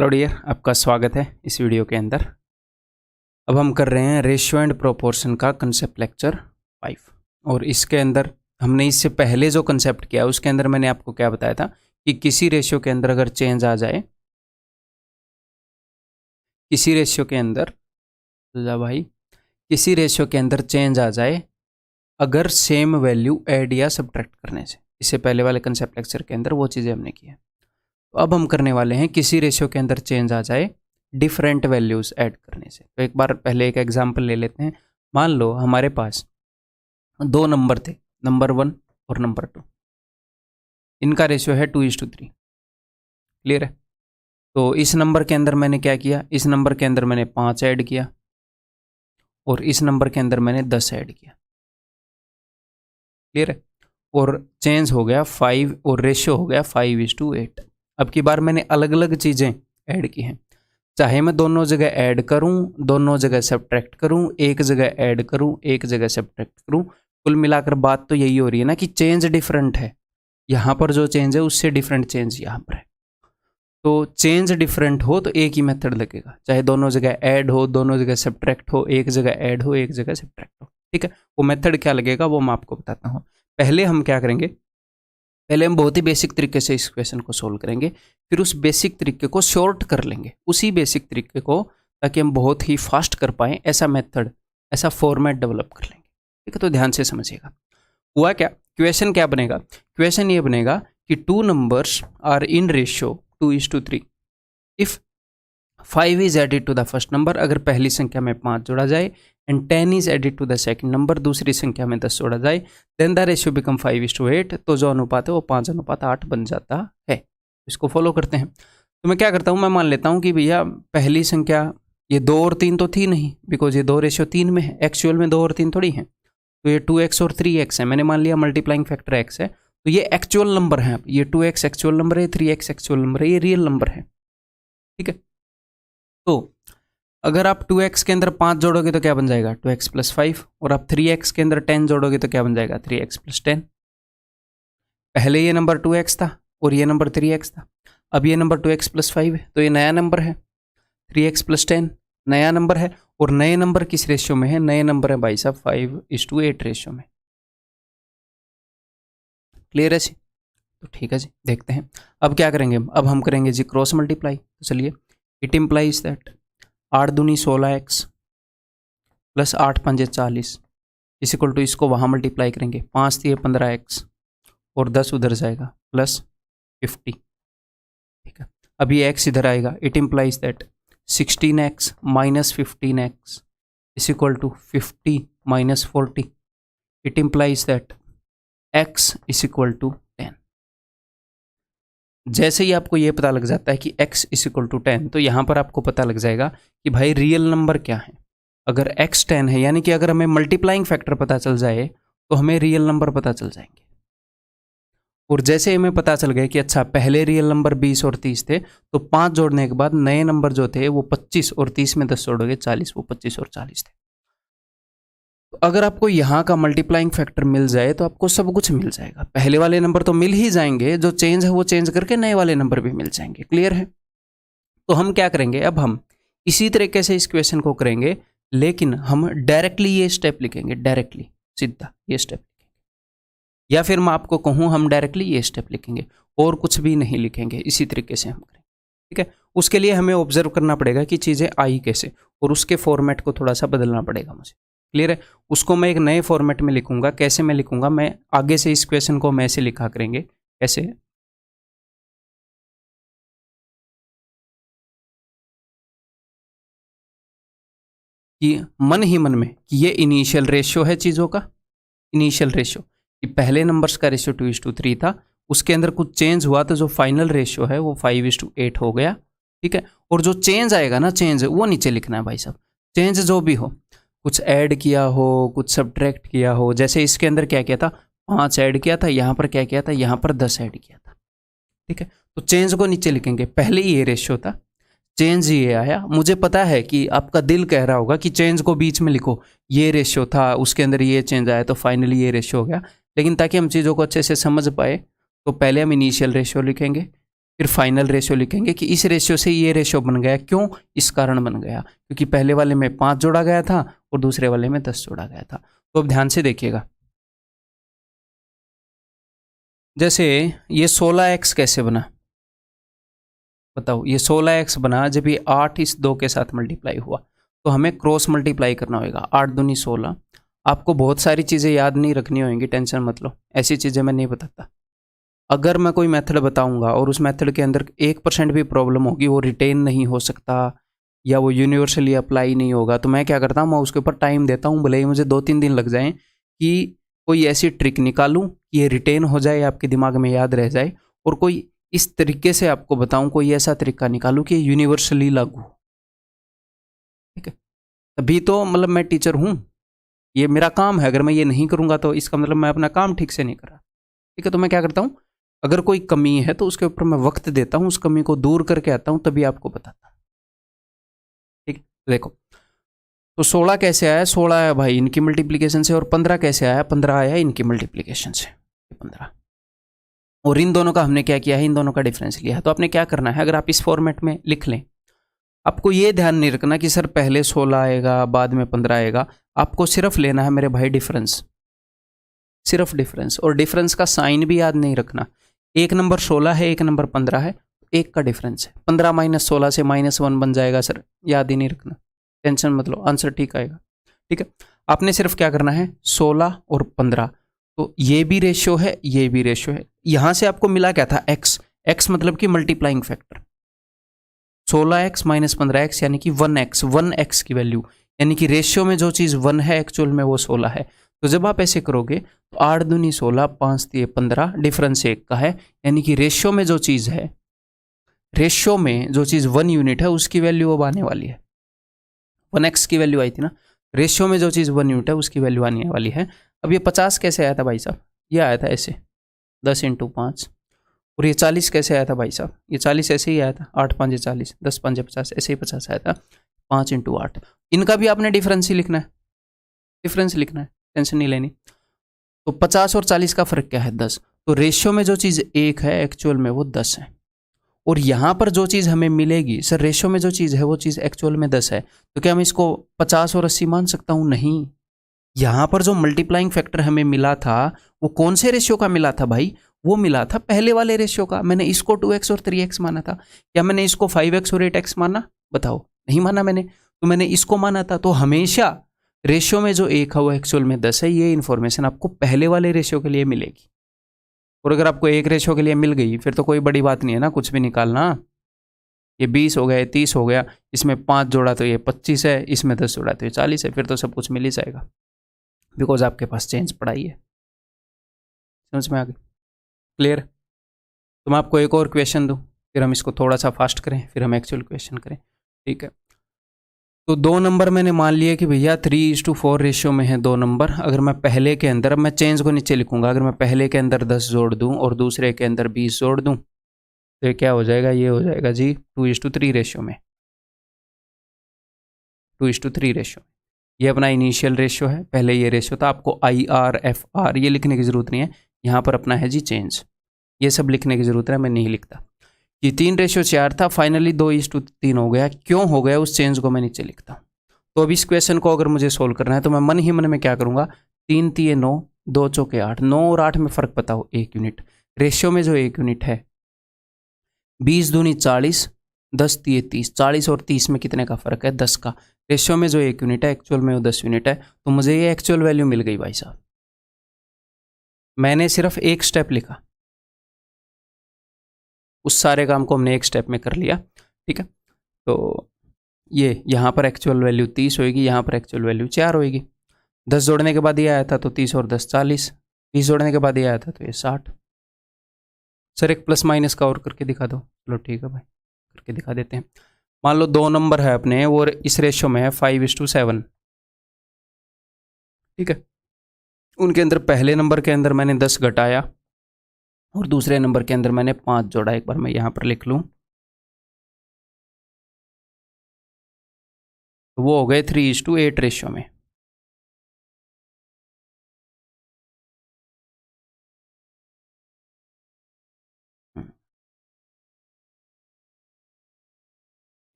Hello dear, आपका स्वागत है इस वीडियो के अंदर। अब हम कर रहे हैं रेशियो एंड प्रोपोर्शन का कंसेप्ट लेक्चर 5। और इसके अंदर हमने इससे पहले जो कंसेप्ट किया उसके अंदर मैंने आपको क्या बताया था कि किसी रेशियो के अंदर अगर चेंज आ जाए, किसी रेशियो के अंदर किसी रेशियो के अंदर चेंज आ जाए अगर सेम वैल्यू ऐड या सब्ट्रैक्ट करने से। इससे पहले वाले कंसेप्ट लेक्चर के अंदर वो चीज़ें हमने की है। तो अब हम करने वाले हैं किसी रेशियो के अंदर चेंज आ जाए डिफरेंट वैल्यूज़ ऐड करने से। तो एक बार पहले एक एग्जांपल ले लेते हैं। मान लो हमारे पास दो नंबर थे, नंबर 1 और नंबर 2। इनका रेशियो है 2:3। क्लियर है? तो इस नंबर के अंदर मैंने क्या किया, इस नंबर के अंदर मैंने 5 ऐड किया और इस नंबर के अंदर मैंने 10 ऐड किया। क्लियर है? और चेंज हो गया 5 और रेशियो हो गया 5:8। अब की बार मैंने अलग अलग चीज़ें ऐड की हैं। चाहे मैं दोनों जगह ऐड करूं, दोनों जगह सब्ट्रैक्ट करूं, एक जगह ऐड करूं, एक जगह सब्ट्रैक्ट करूं, कुल मिलाकर बात तो यही हो रही है ना कि चेंज डिफरेंट है। यहाँ पर जो चेंज है उससे डिफरेंट चेंज यहाँ पर है। तो चेंज डिफरेंट हो तो एक ही मेथड लगेगा, चाहे दोनों जगह ऐड हो, दोनों जगह सब्ट्रैक्ट हो, एक जगह ऐड हो, एक जगह सब्ट्रैक्ट हो। ठीक है, वो मेथड क्या लगेगा वो मैं आपको बताता हूँ। पहले हम क्या करेंगे, पहले हम बहुत ही बेसिक तरीके से इस क्वेश्चन को सोल्व करेंगे, फिर उस बेसिक तरीके को शॉर्ट कर लेंगे उसी बेसिक तरीके को, ताकि हम बहुत ही फास्ट कर पाएँ। ऐसा मेथड, ऐसा फॉर्मेट डेवलप कर लेंगे। ठीक है, तो ध्यान से समझिएगा। हुआ क्या, क्वेश्चन क्या बनेगा, क्वेश्चन ये बनेगा कि 2 numbers are in ratio 2:3 if 5 is added to the first number. अगर पहली संख्या में 5 जोड़ा जाए and 10 is added to the second number, दूसरी संख्या में 10 जोड़ा जाए, देन द रेशियो बिकम 5:8। तो जो अनुपात है वो 5:8 बन जाता है। इसको फॉलो करते हैं। तो मैं क्या करता हूँ, मैं मान लेता हूँ कि भैया पहली संख्या ये 2 और 3 तो थी नहीं, बिकॉज ये 2:3 में है। एक्चुअल में 2 और 3 थोड़ी है, तो ये 2x और 3x है। मैंने मान लिया मल्टीप्लाइंग फैक्टर x है, तो ये एक्चुअल नंबर है। ये 2x एक्चुअल नंबर है, 3x एक्चुअल नंबर है, ये रियल नंबर है। ठीक है, तो अगर आप 2x के अंदर 5 जोड़ोगे तो क्या बन जाएगा 2x + 5, और आप 3x के अंदर 10 जोड़ोगे तो क्या बन जाएगा 3x + 10। पहले ये नंबर 2x था और ये नंबर 3x था, अब ये नंबर 2x + 5 है, तो ये नया नंबर है। 3x + 10 नया नंबर है, और नए नंबर किस रेशियो में है, नए नंबर है भाई साहब 5:8 रेशियो में। क्लियर है जी? तो ठीक है जी, देखते हैं अब क्या करेंगे। अब हम करेंगे जी क्रॉस मल्टीप्लाई। तो चलिए, इट इम्प्लाइज दैट 8 दूनी 16x प्लस 8 पंजे 40 इस इक्वल टू, इसको वहाँ मल्टीप्लाई करेंगे, 5 दिए 15x और 10 उधर जाएगा प्लस 50। ठीक है, अब ये x इधर आएगा। It implies that 16x minus 15x is equal to 50 minus 40। It implies that x is equal to 10। जैसे ही आपको ये पता लग जाता है कि x इस इक्वल टू 10, तो यहाँ पर आपको पता लग जाएगा कि भाई रियल नंबर क्या है। अगर x 10 है, यानी कि अगर हमें मल्टीप्लाइंग फैक्टर पता चल जाए तो हमें रियल नंबर पता चल जाएंगे। और जैसे हमें पता चल गया कि अच्छा पहले रियल नंबर 20 और 30 थे, तो 5 जोड़ने के बाद नए नंबर जो थे वो 25 और 30 में 10 जोड़ोगे 40, वो 25 और 40 थे। तो अगर आपको यहाँ का मल्टीप्लाइंग फैक्टर मिल जाए तो आपको सब कुछ मिल जाएगा। पहले वाले नंबर तो मिल ही जाएंगे, जो चेंज है वो चेंज करके नए वाले नंबर भी मिल जाएंगे। क्लियर है? तो हम क्या करेंगे, अब हम इसी तरीके से इस क्वेश्चन को करेंगे, लेकिन हम डायरेक्टली ये स्टेप लिखेंगे, डायरेक्टली सीधा ये स्टेप लिखेंगे, या फिर मैं आपको कहूँ हम डायरेक्टली ये स्टेप लिखेंगे और कुछ भी नहीं लिखेंगे। इसी तरीके से हम करेंगे। ठीक है, उसके लिए हमें ऑब्जर्व करना पड़ेगा कि चीज़ें आई कैसे, और उसके फॉर्मेट को थोड़ा सा बदलना पड़ेगा मुझे। क्लियर है? उसको मैं एक नए फॉर्मेट में लिखूंगा। कैसे मैं लिखूंगा, मैं आगे से इस क्वेश्चन को मैं ऐसे लिखा करेंगे। कैसे? कि मन ही मन में कि ये इनिशियल रेशियो है चीज़ों का, इनिशियल रेशियो कि पहले नंबर्स का रेशियो 2:3 था, उसके अंदर कुछ चेंज हुआ तो जो फाइनल रेशियो है वो 5:8 हो गया। ठीक है, और जो चेंज आएगा ना, चेंज वो नीचे लिखना है भाई साहब। चेंज जो भी हो, कुछ ऐड किया हो, कुछ सब्ट्रैक्ट किया हो, जैसे इसके अंदर क्या किया था 5 ऐड किया था, यहाँ पर क्या किया था, यहाँ पर 10 ऐड किया था। ठीक है, तो चेंज को नीचे लिखेंगे। पहले ये रेशियो था, चेंज ये आया। मुझे पता है कि आपका दिल कह रहा होगा कि चेंज को बीच में लिखो, ये रेशियो था उसके अंदर ये चेंज आया तो फाइनली ये रेशियो हो गया। लेकिन ताकि हम चीज़ों को अच्छे से समझ पाए तो पहले हम इनिशियल रेशियो लिखेंगे, फिर फाइनल रेशियो लिखेंगे कि इस रेशियो से ये रेशियो बन गया, क्यों, इस कारण बन गया क्योंकि पहले वाले में 5 जोड़ा गया था और दूसरे वाले में 10 जोड़ा गया था। तो अब ध्यान से देखिएगा, जैसे ये 16x कैसे बना बताओ। ये 16x बना जब ये 8 इस 2 के साथ मल्टीप्लाई हुआ, तो हमें क्रॉस मल्टीप्लाई करना होगा। 8 दूनी 16। आपको बहुत सारी चीज़ें याद नहीं रखनी होंगी, टेंशन मत लो, ऐसी चीज़ें मैं नहीं बताता। अगर मैं कोई मेथड बताऊंगा और उस मेथड के अंदर 1% भी प्रॉब्लम होगी, वो रिटेन नहीं हो सकता या वो यूनिवर्सली अप्लाई नहीं होगा, तो मैं क्या करता हूँ, मैं उसके ऊपर टाइम देता हूँ, भले ही मुझे 2-3 दिन लग जाएं, कि कोई ऐसी ट्रिक निकालूं कि ये रिटेन हो जाए, आपके दिमाग में याद रह जाए, और कोई इस तरीके से आपको बताऊं, कोई ऐसा तरीका निकालूं कि यूनिवर्सली लागू। ठीक है, अभी तो मतलब मैं टीचर हूं, ये मेरा काम है, अगर मैं ये नहीं करूंगा तो इसका मतलब मैं अपना काम ठीक से नहीं कर रहा। ठीक है, तो मैं क्या करता हूं, अगर कोई कमी है तो उसके ऊपर मैं वक्त देता हूं, उस कमी को दूर करके आता हूं, तभी आपको बताता हूं। ठीक है, देखो, तो 16 कैसे आया, 16 आया भाई इनकी मल्टीप्लीकेशन से, और 15 कैसे आया, 15 आया इनकी मल्टीप्लीकेशन से, 15। और इन दोनों का हमने क्या किया है, इन दोनों का डिफरेंस लिया है। तो आपने क्या करना है, अगर आप इस फॉर्मेट में लिख लें, आपको ये ध्यान नहीं रखना कि सर पहले 16 आएगा बाद में 15 आएगा, आपको सिर्फ लेना है मेरे भाई डिफरेंस, सिर्फ डिफरेंस, और डिफरेंस का साइन भी याद नहीं रखना। एक नंबर 16 है, एक नंबर 15 है, एक का डिफरेंस है, 15 माइनस 16 से -1 बन जाएगा सर, याद ही नहीं रखना, टेंशन मत लो, आंसर ठीक आएगा। ठीक है, आपने सिर्फ क्या करना है, 16 और 15, तो ये भी रेशियो है, ये भी रेशियो है। यहां से आपको मिला क्या था, x, x मतलब कि multiplying factor, 16x minus 15x यानी कि 1x, 1x की वैल्यू, यानी कि रेशियो में जो चीज़ 1 है एक्चुअल में वो 16 है। तो जब आप ऐसे करोगे तो 8 दूनी 16, 5 दिए 15, डिफरेंस 1 का है, यानी कि रेशियो में जो चीज़ है, रेशियो में जो चीज़ 1 यूनिट है उसकी वैल्यू अब आने वाली है। 1x की वैल्यू आई थी ना, रेशियो में जो चीज़ 1 यूनिट है उसकी वैल्यू आने वाली है। अब ये 50 कैसे आया था भाई साहब, ये आया था ऐसे 10 × 5। और ये 40 कैसे आया था भाई साहब, ये 40 ऐसे ही आया था, 8 5 40, 10 5 50, ऐसे ही 50 आया था, 5 × 8। इनका भी आपने डिफरेंस ही लिखना है, डिफरेंस लिखना है, टेंशन नहीं लेनी। तो 50 और 40 का फर्क क्या है, 10। तो रेशियो में जो चीज़ 1 है एक्चुअल में वो 10 है, और यहाँ पर जो चीज़ हमें मिलेगी, सर रेशियो में जो चीज़ है वो चीज़ एक्चुअल में 10 है, तो क्या मैं इसको 50 और 80 मान सकता हूँ, नहीं। यहाँ पर जो मल्टीप्लाइंग फैक्टर हमें मिला था वो कौन से रेशियो का मिला था भाई, वो मिला था पहले वाले रेशियो का। मैंने इसको 2x और 3x माना था, या मैंने इसको 5x और 8x माना, बताओ, नहीं माना मैंने, तो मैंने इसको माना था। तो हमेशा रेशियो में जो 1 है वो एक्चुअल में 10 है, ये इन्फॉर्मेशन आपको पहले वाले रेशियो के लिए मिलेगी। और अगर आपको एक रेशियो के लिए मिल गई फिर तो कोई बड़ी बात नहीं है ना, कुछ भी निकालना। ये 20 हो गया, 30 हो गया, इसमें 5 जोड़ा तो ये 25 है, इसमें 10 जोड़ा तो ये 40 है, फिर तो सब कुछ मिल ही जाएगा, बिकॉज आपके पास चेंज पड़ा ही है। समझ में आ गई, क्लियर। तो मैं आपको एक और क्वेश्चन दूं, फिर हम इसको थोड़ा सा फास्ट करें, फिर हम एक्चुअल क्वेश्चन करें। ठीक है, तो 2 नंबर मैंने मान लिया कि भैया 3:4 रेशियो में है 2 नंबर। अगर मैं पहले के अंदर, अब मैं चेंज को नीचे लिखूंगा, अगर मैं पहले के अंदर 10 जोड़ दूं और दूसरे के अंदर 20 जोड़ दूं, तो ये क्या हो जाएगा, ये हो जाएगा जी 2:3 रेशियो में, 2:3 रेशियो। ये अपना इनिशियल रेशियो है, पहले ये रेशियो था, आपको IR FR ये लिखने की जरूरत नहीं है, यहाँ पर अपना है जी चेंज, ये सब लिखने की जरूरत है, मैं नहीं लिखता। ये 3:4 था, फाइनली 2:3 हो गया, क्यों हो गया उस चेंज को मैं नीचे लिखता हूँ। तो अब इस क्वेश्चन को अगर मुझे सोल्व करना है तो मैं मन ही मन में क्या करूँगा, 3 3 9, 2 चौके 8, 9 और 8 में फ़र्क बताओ 1 यूनिट, रेशियो में जो 1 यूनिट है, 20 दूनी 40, 10 तिये 30, 40 और 30 में कितने का फ़र्क है, 10 का। रेशियो में जो 1 यूनिट है एक्चुअल में वो 10 यूनिट है, तो मुझे ये एक्चुअल वैल्यू मिल गई भाई साहब। मैंने सिर्फ एक स्टेप लिखा, उस सारे काम को हमने एक स्टेप में कर लिया। ठीक है, तो ये यहाँ पर एक्चुअल वैल्यू 30 होएगी, यहाँ पर एक्चुअल वैल्यू 4 होएगी। 10 जोड़ने के बाद ये आया था तो 30 और 10 40, 30 जोड़ने के बाद ये आया था तो ये 60। सर एक प्लस माइनस का और करके दिखा दो, चलो ठीक है भाई, करके दिखा देते हैं। मान लो 2 नंबर है अपने और इस रेशियो में है 5:7। ठीक है, उनके अंदर पहले नंबर के अंदर मैंने 10 घटाया और दूसरे नंबर के अंदर मैंने 5 जोड़ा। एक बार मैं यहाँ पर लिख लूँ, तो वो हो गए 3:8 रेशियो में।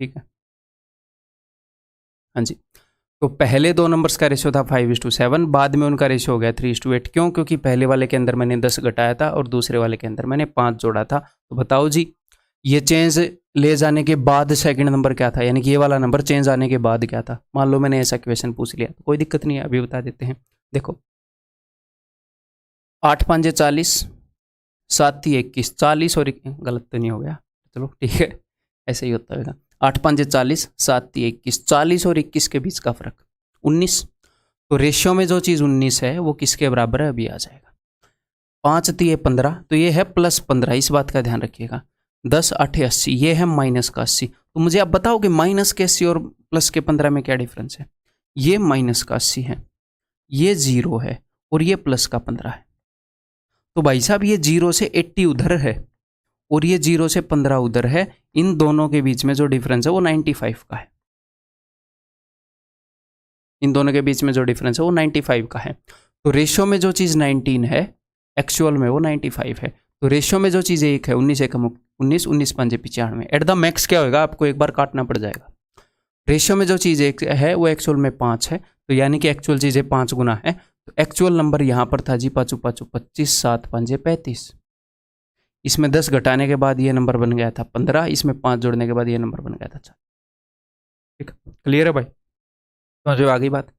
ठीक है, हाँ जी। तो पहले दो नंबर्स का रेशियो था 5:7, बाद में उनका रेशियो हो गया 3:8। क्यों? क्योंकि पहले वाले के अंदर मैंने 10 घटाया था और दूसरे वाले के अंदर मैंने 5 जोड़ा था। तो बताओ जी, ये चेंज ले जाने के बाद सेकंड नंबर क्या था, यानी कि ये वाला नंबर चेंज आने के बाद क्या था। मान लो मैंने ऐसा क्वेश्चन पूछ लिया, तो कोई दिक्कत नहीं है, अभी बता देते हैं। देखो 8 5 40, 7 3 21, 40 और गलत तो नहीं हो गया, चलो ठीक है, ऐसे ही होता है। 8 5 40, 7 3 21, 40 और 21 के बीच का फर्क 19। तो रेशियो में जो चीज़ 19 है वो किसके बराबर है, अभी आ जाएगा। 5 3 15, तो ये है +15, इस बात का ध्यान रखिएगा। 10 8 80, ये है माइनस का 80। तो मुझे आप बताओ कि माइनस के 80 और प्लस के 15 में क्या डिफरेंस है। ये माइनस का 80 है, ये 0 है, और ये प्लस का 15 है। तो भाई साहब ये 0 से 80 उधर है और ये 0 से 15 उधर है। इन दोनों के बीच में जो डिफरेंस है वो 95 का है। इन दोनों के बीच में जो डिफरेंस है वो 95 का है। तो रेशियो में जो चीज़ 19 है, एक्चुअल में वो 95 है। तो रेशियो में जो चीज़ 1 है, 19 एकम 19, 19 पंजे 95। एट द मैक्स क्या होगा, आपको एक बार काटना पड़ जाएगा। रेशियो में जो चीज़ 1 है वो एक्चुअल में 5 है, तो यानी कि एक्चुअल चीज़ें 5 गुना है। तो एक्चुअल नंबर यहाँ पर था जी 5 5 25, 7 पंजे 35। इसमें 10 घटाने के बाद ये नंबर बन गया था 15, इसमें 5 जोड़ने के बाद ये नंबर बन गया था 4। ठीक, क्लियर है भाई, समझो आगे बात।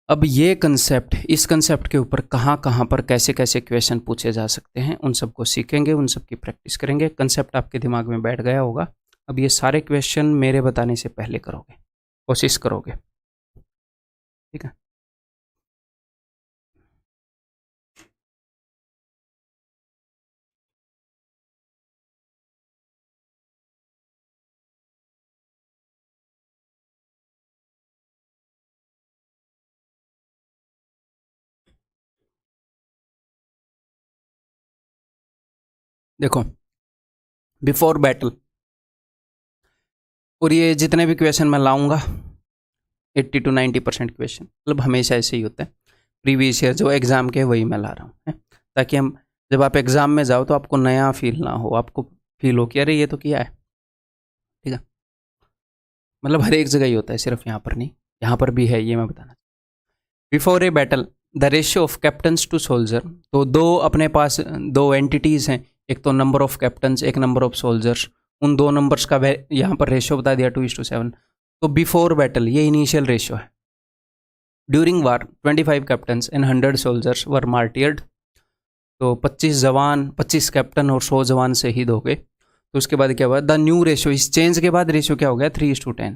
अब ये कंसेप्ट, इस कंसेप्ट के ऊपर कहाँ कहाँ पर कैसे कैसे क्वेश्चन पूछे जा सकते हैं, उन सबको सीखेंगे, उन सब की प्रैक्टिस करेंगे। कंसेप्ट आपके दिमाग में बैठ गया होगा। अब ये सारे क्वेश्चन मेरे बताने से पहले करोगे, कोशिश करोगे, ठीक है। देखो बिफोर बैटल, और ये जितने भी क्वेश्चन मैं लाऊंगा 80 to 90% क्वेश्चन, मतलब हमेशा ऐसे ही होता है। प्रीवियस ईयर जो एग्जाम के वही मैं ला रहा हूँ, ताकि हम जब आप एग्जाम में जाओ तो आपको नया फील ना हो, आपको फील हो कि अरे ये तो किया है, ठीक है। मतलब हर एक जगह ही होता है, सिर्फ यहाँ पर नहीं, यहाँ पर भी है, ये मैं बताना। Before a battle the ratio of captains to soldier, तो दो अपने पास दो एंटिटीज़ हैं, एक तो नंबर ऑफ कैप्टन्स, एक नंबर ऑफ सोल्जर्स। उन दो नंबर्स का यहाँ पर रेशियो बता दिया 2:7। तो बिफोर बैटल ये इनिशियल रेशियो है। During war 25 captains and 100 soldiers वर मार्टियर्ड, तो 25 जवान, 25 कैप्टन और 100 जवान शहीद हो गए। तो उसके बाद क्या हुआ, द न्यू रेशियो, इस चेंज के बाद रेशियो क्या हो गया 3:10,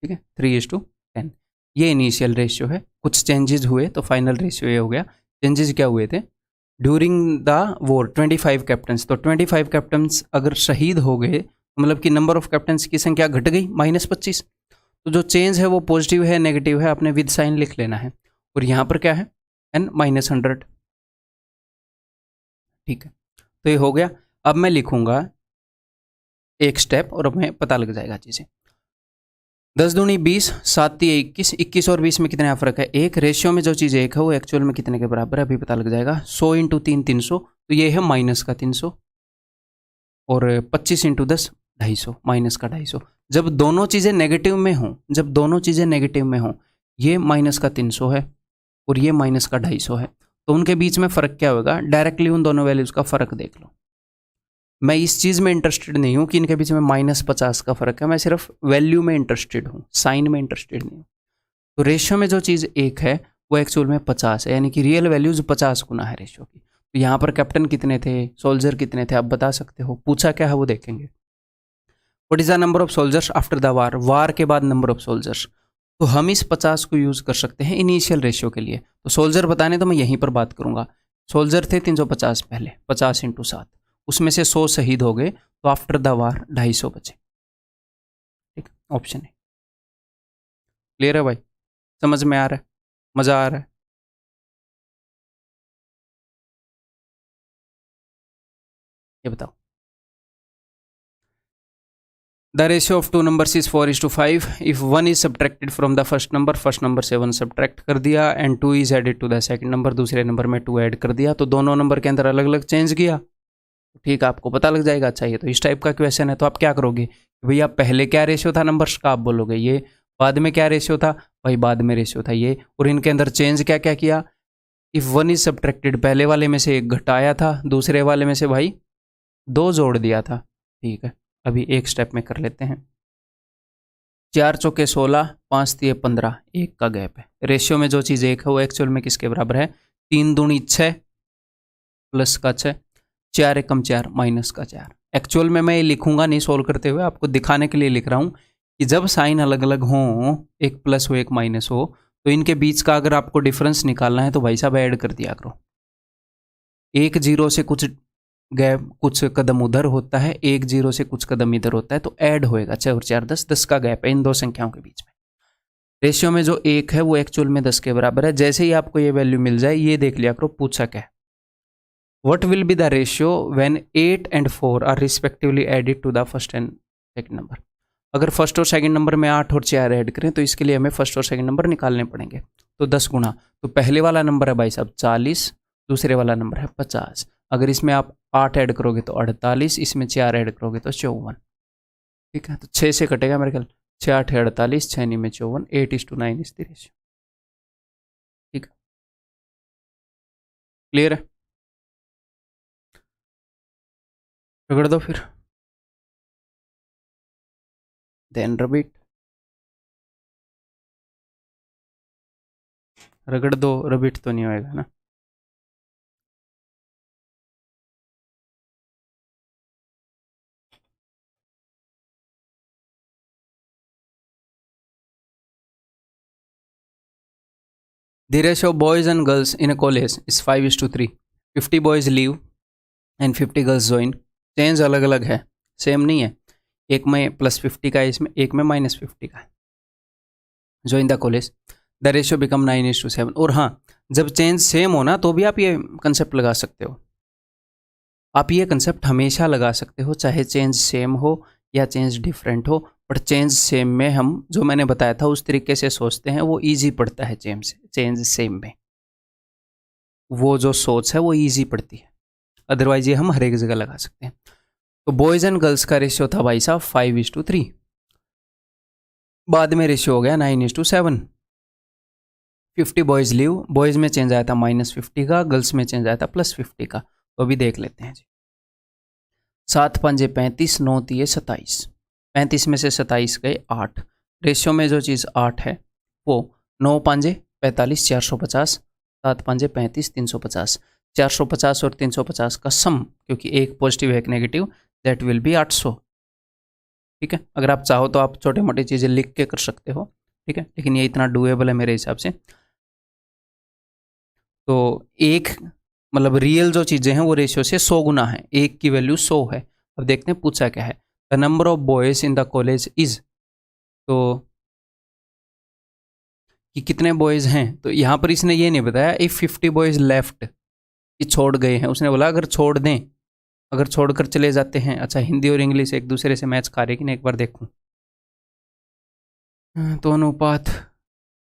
ठीक है, 3:10। ये इनिशियल रेशियो है। कुछ चेंजेस हुए तो फाइनल रेशियो ये हो गया। चेंजेस क्या हुए थे, ड्यूरिंग द वॉर 25 कैप्टन्स, तो 25 कैप्टन्स अगर शहीद हो गए, मतलब कि नंबर ऑफ कैप्टन्स की संख्या घट गई -25। तो जो चेंज है वो पॉजिटिव है नेगेटिव है, आपने विद साइन लिख लेना है। और यहाँ पर क्या है n -100, ठीक है। तो ये हो गया। अब मैं लिखूंगा एक स्टेप और अब मैं पता लग जाएगा चीज़ें। 10 दूनी 20, 7 3 21, 21 और 20 में कितना फ़र्क है, एक। रेशियो में जो चीज़ एक है वो एक्चुअल में कितने के बराबर है, अभी पता लग जाएगा। 100 × 3 300, तो ये है माइनस का 300, और 25 × 10 250, माइनस का 250। जब दोनों चीज़ें नेगेटिव में हों, जब दोनों चीज़ें नेगेटिव में हों, ये माइनस का 300 है और ये माइनस का 250 है, तो उनके बीच में फ़र्क क्या होगा, डायरेक्टली उन दोनों वैल्यूज़ का फ़र्क देख लो। मैं इस चीज़ में इंटरेस्टेड नहीं हूँ कि इनके बीच में -50 का फ़र्क है, मैं सिर्फ वैल्यू में इंटरेस्टेड हूँ, साइन में इंटरेस्टेड नहीं हूँ। तो रेशियो में जो चीज़ एक है वो एक्चुअल में 50 है, यानी कि रियल वैल्यूज़ 50 गुना है रेशियो की। तो यहाँ पर कैप्टन कितने थे, सोल्जर कितने थे, आप बता सकते हो। पूछा क्या है वो देखेंगे। What is the number of soldiers after the war, war के बाद नंबर ऑफ सोल्जर्स। तो हम इस 50 को यूज़ कर सकते हैं इनिशियल रेशियो के लिए। तो सोल्जर बताने तो मैं यहीं पर बात करूँगा। सोल्जर थे 350 पहले, 50 × 7, उसमें से 100 शहीद हो गए, तो आफ्टर द वार 250 बचे, ठीक, ऑप्शन है। क्लियर है भाई, समझ में आ रहा है, मज़ा आ रहा है। ये बताओ। The ratio of two numbers is 4:5। If 1 is subtracted from the first number से 1 सब्ट्रैक्ट कर दिया, and 2 is added to the second number, दूसरे नंबर में 2 ऐड कर दिया, तो दोनों नंबर के अंदर अलग अलग चेंज किया, ठीक है, आपको पता लग जाएगा। अच्छा ये तो इस टाइप का क्वेश्चन है, तो आप क्या करोगे भैया, पहले क्या रेशियो था नंबर्स का, आप बोलोगे ये, बाद में क्या रेशियो था भाई, बाद में रेशियो था ये, और इनके अंदर चेंज क्या क्या किया। इफ वन इज सब्ट्रैक्टेड, पहले वाले में से एक घटाया था, दूसरे वाले में से भाई 2 जोड़ दिया था। ठीक है, अभी एक स्टेप में कर लेते हैं। 4 चौके 16, 5 तिये 15, एक का गैप है। रेशियो में जो चीज़ एक है वो एक्चुअल में किसके बराबर है, 3 दूनी 6 प्लस का 6, 4 एकम 4 माइनस का 4। एक्चुअल में मैं ये लिखूंगा नहीं सोल्व करते हुए, आपको दिखाने के लिए लिख रहा हूँ कि जब साइन अलग अलग हों, एक प्लस हो एक माइनस हो, तो इनके बीच का अगर आपको डिफरेंस निकालना है तो भाई साहब ऐड कर दिया करो। एक जीरो से कुछ गैप, कुछ कदम उधर होता है, एक जीरो से कुछ कदम इधर होता है, तो ऐड होएगा। 6 और 4 10, 10 का गैप है इन दो संख्याओं के बीच में। रेशियो में जो एक है वो एक्चुअल में 10 के बराबर है। जैसे ही आपको ये वैल्यू मिल जाए, ये देख लिया करो पूछा क्या है, what will be the ratio when 8 and 4 are respectively added to the first and second number. अगर फर्स्ट और सेकंड नंबर में 8 और 4 ऐड करें तो इसके लिए हमें फर्स्ट और सेकंड नंबर निकालने पड़ेंगे। तो 10 गुना, तो पहले वाला नंबर है भाई साहब 40, दूसरे वाला नंबर है 50। अगर इसमें आप 8 ऐड करोगे तो 48, इसमें 4 ऐड करोगे तो 54। ठीक है, तो 6 से कटेगा मेरे ख्याल, 6 8 48, 6 9 में 54, 8:9 इज द रेशियो। ठीक है, क्लियर है, रगड़ दो फिर, देन रिपीट, रगड़ दो, रिपीट तो नहीं होएगा ना। The ratio of boys and girls in a college is 5:3. 50 boys leave and 50 girls join. Change अलग अलग है, सेम नहीं है। एक में +50 का है इसमें, एक में -50 का है। Join the college. The ratio become 9:7. और हाँ, जब चेंज सेम हो ना तो भी आप ये कंसेप्ट लगा सकते हो। आप ये कंसेप्ट हमेशा लगा सकते हो, चाहे चेंज सेम हो या चेंज डिफरेंट हो, बट चेंज सेम में हम जो मैंने बताया था उस तरीके से सोचते हैं, वो इजी पड़ता है। चेंज सेम में वो जो सोच है वो इजी पड़ती है, अदरवाइज ये हम हर एक जगह लगा सकते हैं। तो बॉयज़ एंड गर्ल्स का रेशियो था भाई साहब 5:3, बाद में रेशियो हो गया 9:7। 50 बॉयज़ लीव, बॉयज़ में चेंज आया था -50 का, गर्ल्स में चेंज आया था +50 का। तो अभी देख लेते हैं जी। 7 5 35, 9 3 27, 35 में से 27 गए 8। रेशियो में जो चीज़ 8 है वो 9 5 45, 450, 7 5 35, 350। 450 और 350 का सम, क्योंकि एक पॉजिटिव है एक नेगेटिव, दैट विल बी 800। ठीक है, अगर आप चाहो तो आप छोटी मोटी चीज़ें लिख के कर सकते हो। ठीक है, लेकिन ये इतना डूएबल है मेरे हिसाब से। तो एक मतलब रियल जो चीज़ें हैं वो रेशियो से 100 गुना है, एक की वैल्यू 100 है। अब देखते हैं पूछा क्या है, the number of boys in the college is, तो कि कितने बॉयज़ हैं, तो यहाँ पर इसने ये नहीं बताया इफ 50 बॉयज़ लेफ्ट, कि छोड़ गए हैं। उसने बोला अगर छोड़ दें, अगर छोड़कर चले जाते हैं। अच्छा, हिंदी और इंग्लिश एक दूसरे से मैच खा रहे कि नहीं, एक बार देखूँ। तो अनुपात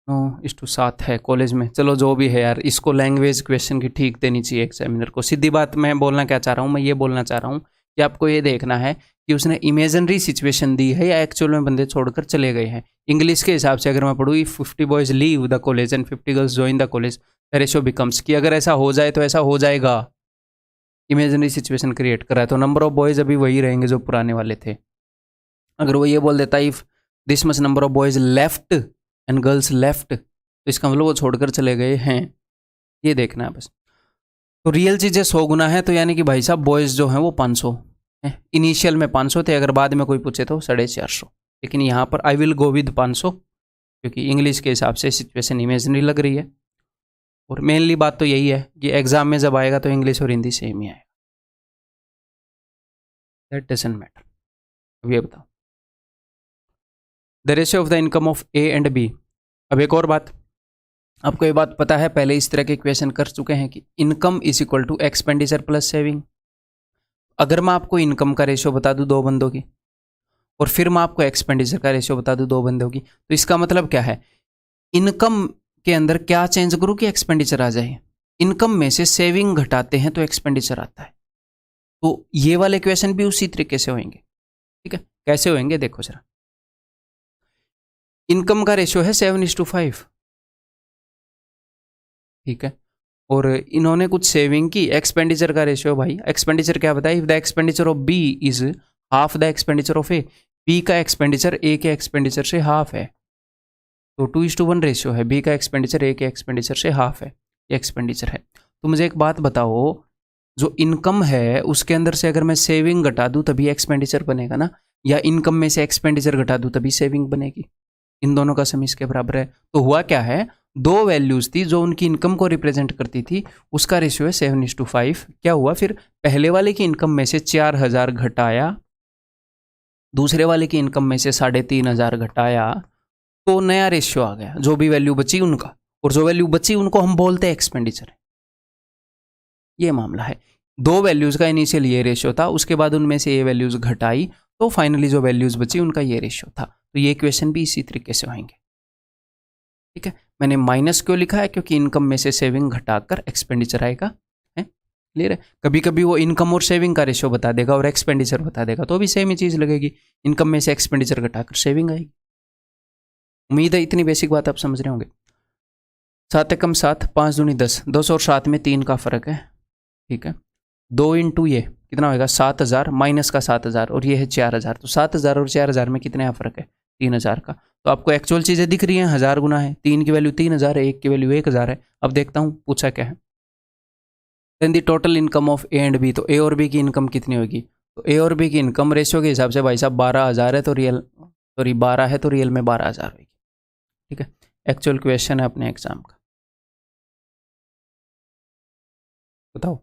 9:7 है कॉलेज में। चलो जो भी है यार, इसको लैंग्वेज क्वेश्चन की ठीक देनी चाहिए एग्जामिनर को। सीधी बात मैं बोलना क्या चाह रहा हूँ, मैं ये बोलना चाह रहा हूँ कि आपको ये देखना है कि उसने इमेजिनरी सिचुएशन दी है या एक्चुअल में बंदे छोड़कर चले गए हैं। इंग्लिश के हिसाब से अगर मैं पढ़ूँ, 50 boys leave the college and 50 girls join the college, the ratio becomes, कि अगर ऐसा हो जाए तो ऐसा हो जाएगा। इमेजिनरी सिचुएशन क्रिएट करा है तो नंबर ऑफ बॉयज़ अभी वही रहेंगे जो पुराने वाले थे। अगर वो ये बोल देता if this much number of boys left and girls left, तो इसका मतलब वो छोड़कर चले गए हैं। ये देखना है बस। तो रियल चीज़ें 100 गुना है, तो यानी कि भाई साहब बॉयज़ जो हैं वो 500 हैं। इनिशियल में 500 थे, अगर बाद में कोई पूछे तो 450, लेकिन यहाँ पर आई विल गो विद 500, क्योंकि इंग्लिश के हिसाब से सिचुएशन इमेजिनरी लग रही है। और मेनली बात तो यही है कि एग्जाम में जब आएगा तो इंग्लिश और हिंदी सेम ही आएगा, दैट डजंट मैटर। अब ये बताओ, the ratio of the income of A and B. अब एक और बात, आपको ये बात पता है, पहले इस तरह के क्वेश्चन कर चुके हैं कि income is equal to expenditure plus saving. अगर मैं आपको इनकम का रेशियो बता दूं 2 बंदों की, और फिर मैं आपको एक्सपेंडिचर का रेशियो बता दूं 2 बंदों की, तो इसका मतलब क्या है, इनकम के अंदर क्या चेंज करूं कि एक्सपेंडिचर आ जाए। इनकम में से सेविंग घटाते हैं तो एक्सपेंडिचर आता है। तो ये वाले क्वेश्चन भी उसी तरीके से होंगे। ठीक है, कैसे होंगे देखो जरा। इनकम का रेशियो है 7:5। ठीक है, और इन्होंने कुछ सेविंग की। एक्सपेंडिचर का रेशियो भाई, एक्सपेंडिचर क्या बताया, if the expenditure of B is half the expenditure of A, B का एक्सपेंडिचर ए के एक्सपेंडिचर से हाफ है, तो 2:1 रेशियो है। बी का एक्सपेंडिचर ए के एक्सपेंडिचर से हाफ है, ये एक्सपेंडिचर है। तो मुझे एक बात बताओ, जो इनकम है उसके अंदर से अगर मैं सेविंग घटा दूं तभी एक्सपेंडिचर बनेगा ना, या इनकम में से एक्सपेंडिचर घटा दूं तभी सेविंग बनेगी? इन दोनों का सम इसके बराबर है। तो हुआ क्या है, दो वैल्यूज थी जो उनकी इनकम को रिप्रेजेंट करती थी, उसका रेशियो है 7:5। क्या हुआ फिर, पहले वाले की इनकम में से 4,000 घटाया, दूसरे वाले की इनकम में से 3,500 घटाया, तो नया रेशियो आ गया। जो भी वैल्यू बची उनका, और जो वैल्यू बची उनको हम बोलते हैं एक्सपेंडिचर। ये मामला है। दो वैल्यूज का इनिशियल ये रेशियो था, उसके बाद उनमें से ये वैल्यूज घटाई, तो फाइनली जो वैल्यूज बची उनका ये रेशियो था। तो ये क्वेश्चन भी इसी तरीके से होंगे। ठीक है, मैंने माइनस क्यों लिखा है, क्योंकि इनकम में से सेविंग घटाकर एक्सपेंडिचर आएगा। है क्लियर है? कभी कभी वो इनकम और सेविंग का रेशियो बता देगा और एक्सपेंडिचर बता देगा, तो भी सेम ही चीज लगेगी। इनकम में से एक्सपेंडिचर घटाकर सेविंग आएगी। उम्मीद है इतनी बेसिक बात आप समझ रहे होंगे। 7 एकम 7, 5 दूनी 10, 200 और 7 में 3 का फर्क है। ठीक है, 2 इंटू ये कितना होगा, 7,000 माइनस का 7,000, और ये है 4,000। तो 7,000 और 4,000 में कितने का फर्क है, 3,000 का। तो आपको एक्चुअल चीज़ें दिख रही हैं, 1000 गुना है, 3 की वैल्यू 3,000 है, 1 की वैल्यू 1,000 है। अब देखता हूँ पूछा क्या है। Then the total income of A and B, तो ए और बी की इनकम कितनी होगी, तो ए और बी की इनकम रेशियो के हिसाब से भाई साहब 12,000 है, तो रियल सॉरी 12 है, तो रियल में 12,000 होगी। ठीक है, एक्चुअल क्वेश्चन है अपने एग्जाम का। बताओ।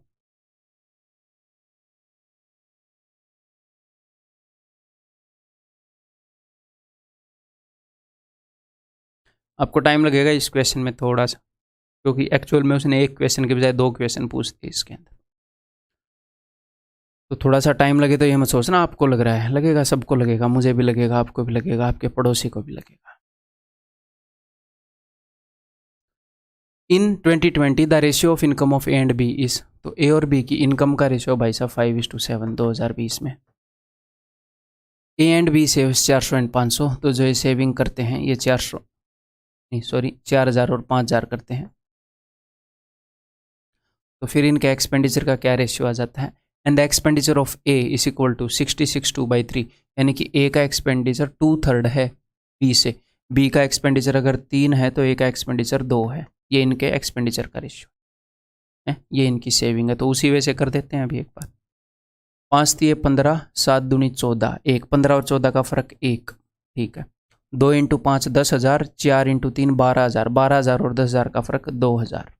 आपको टाइम लगेगा इस क्वेश्चन में थोड़ा सा, क्योंकि एक्चुअल में उसने एक क्वेश्चन के बजाय 2 क्वेश्चन पूछ दिए इसके अंदर। तो थोड़ा सा टाइम लगे तो ये मत सोचना आपको लग रहा है, लगेगा, सबको लगेगा, मुझे भी लगेगा, आपको भी लगेगा, आपके पड़ोसी को भी लगेगा। In 2020 the ratio of income of A and B is, तो ए और बी की इनकम का रेशियो भाई साहब 5:7 2020 में। A and B saves 400 and 500, तो जो ये सेविंग करते हैं ये 400 नहीं सॉरी 4,000 और 5,000 करते हैं, तो फिर इनके एक्सपेंडिचर का क्या रेशियो आ जाता है। And the expenditure of A is equal to 66/2/3, यानी कि ए का एक्सपेंडिचर 2/3 है बी से, बी का एक्सपेंडिचर अगर 3 है तो ए का एक्सपेंडिचर 2 है। ये इनके एक्सपेंडिचर का रेशियो है, ये इनकी सेविंग है। तो उसी वजह से कर देते हैं अभी एक बार। 5 3 15, 7 दूनी 14, 1 15 और 14 का फर्क 1। ठीक है, 2 इंटू 5 10,000, 4 इंटू 3 12,000, 12,000 और 10,000 का फर्क 2,000।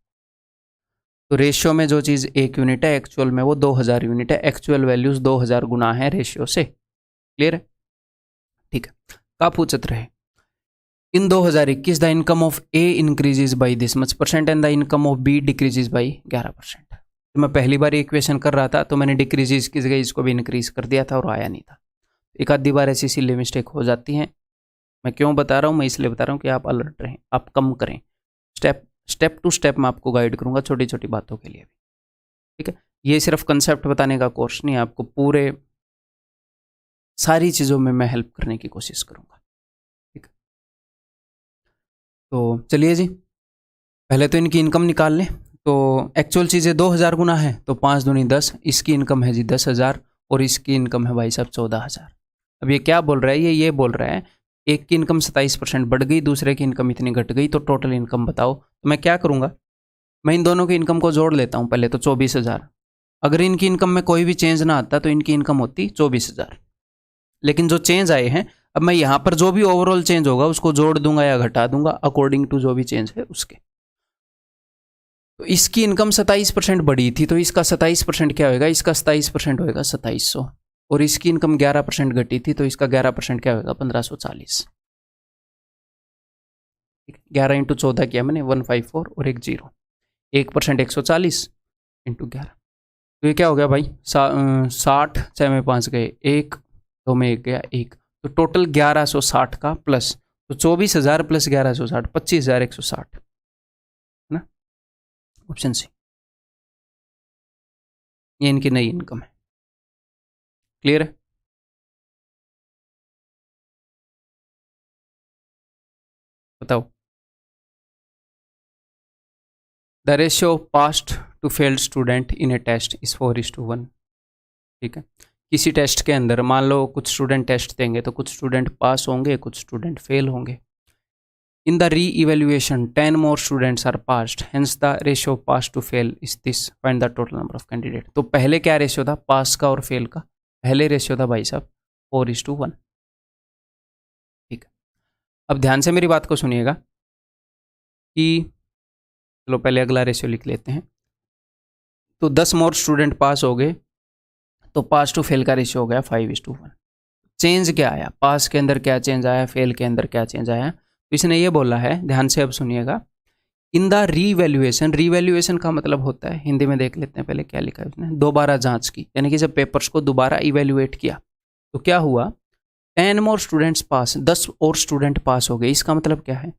तो रेशियो में जो चीज़ 1 यूनिट है, एक्चुअल में वो 2,000 यूनिट है। एक्चुअल वैल्यूज 2,000 गुना है रेशियो से। क्लियर है? ठीक है, का पूछत रहे। इन 2021 the income of A increases by this much percent and the income of B decreases by 11%। तो मैं पहली बार इक्वेशन कर रहा था तो मैंने डिक्रीजेज की जगह इसको भी इंक्रीज कर दिया था और आया नहीं था। एक आधी बार ऐसी सिली मिस्टेक हो जाती है। मैं क्यों बता रहा हूँ, मैं इसलिए बता रहा हूँ कि आप अलर्ट रहें, आप कम करें। स्टेप टू स्टेप मैं आपको गाइड करूँगा छोटी छोटी बातों के लिए भी। ठीक है, ये सिर्फ कंसेप्ट बताने का कोर्स नहीं है, आपको पूरे सारी चीज़ों में मैं हेल्प करने की कोशिश करूँगा। ठीक है, तो चलिए जी, पहले तो इनकी इनकम निकाल लें। तो एक्चुअल चीज़ें 2,000 गुना है, तो 5 दूनी 10, इसकी इनकम है जी 10,000 और इसकी इनकम है भाई साहब 14,000। अब ये क्या बोल रहा है, ये बोल रहा है एक की इनकम 27% बढ़ गई, दूसरे की इनकम इतनी घट गई, तो टोटल इनकम बताओ। तो मैं क्या करूँगा, मैं इन दोनों की इनकम को जोड़ लेता हूँ पहले, तो 24,000। अगर इनकी इनकम में कोई भी चेंज ना आता तो इनकी इनकम होती 24,000। लेकिन जो चेंज आए हैं, अब मैं यहाँ पर जो भी ओवरऑल चेंज होगा उसको जोड़ दूंगा या घटा दूंगा अकॉर्डिंग टू जो भी चेंज है उसके। तो इसकी इनकम 27% बढ़ी थी, तो इसका 27% क्या होगा, इसका 27% होगा 2,700। और इसकी इनकम 11% घटी थी, तो इसका 11% क्या होगा 1,540। 11 इंटू 14 किया मैंने 154 और एक 0, 1% 140 इंटू 11, तो ये क्या हो गया भाई 60, 6 में 5 गए 1, 2 में 1 गया 1, तो टोटल 1,160 का प्लस, तो 24,000 प्लस 1,160 25,160 है ना, ऑप्शन सी, ये इनकी नई इनकम है। क्लियर है? बताओ। The ratio of passed to failed student in a test is 4:1। ठीक है, किसी टेस्ट के अंदर मान लो कुछ स्टूडेंट टेस्ट देंगे तो कुछ स्टूडेंट पास होंगे, कुछ स्टूडेंट फेल होंगे। In the reevaluation 10 more students are passed, hence the ratio pass to fail is this, find the total number of candidate. तो पहले क्या रेशियो था पास का और फेल का? पहले रेशियो था भाई साहब 4:1। ठीक है, अब ध्यान से मेरी बात को सुनिएगा कि चलो पहले अगला रेशियो लिख लेते हैं। तो 10 मोर स्टूडेंट पास हो गए तो पास टू फेल का रेशियो हो गया 5:1। चेंज क्या आया? पास के अंदर क्या चेंज आया, फेल के अंदर क्या चेंज आया? तो इसने ये बोला है, ध्यान से अब सुनिएगा, इन द रीवैल्यूएशन। रीवैल्यूएशन का मतलब होता है, हिंदी में देख लेते हैं पहले क्या लिखा है उसने, दोबारा जांच की, यानी कि जब पेपर्स को दोबारा इवेल्युएट किया तो क्या हुआ, 10 मोर स्टूडेंट्स पास, 10 और स्टूडेंट पास हो गए। इसका मतलब क्या है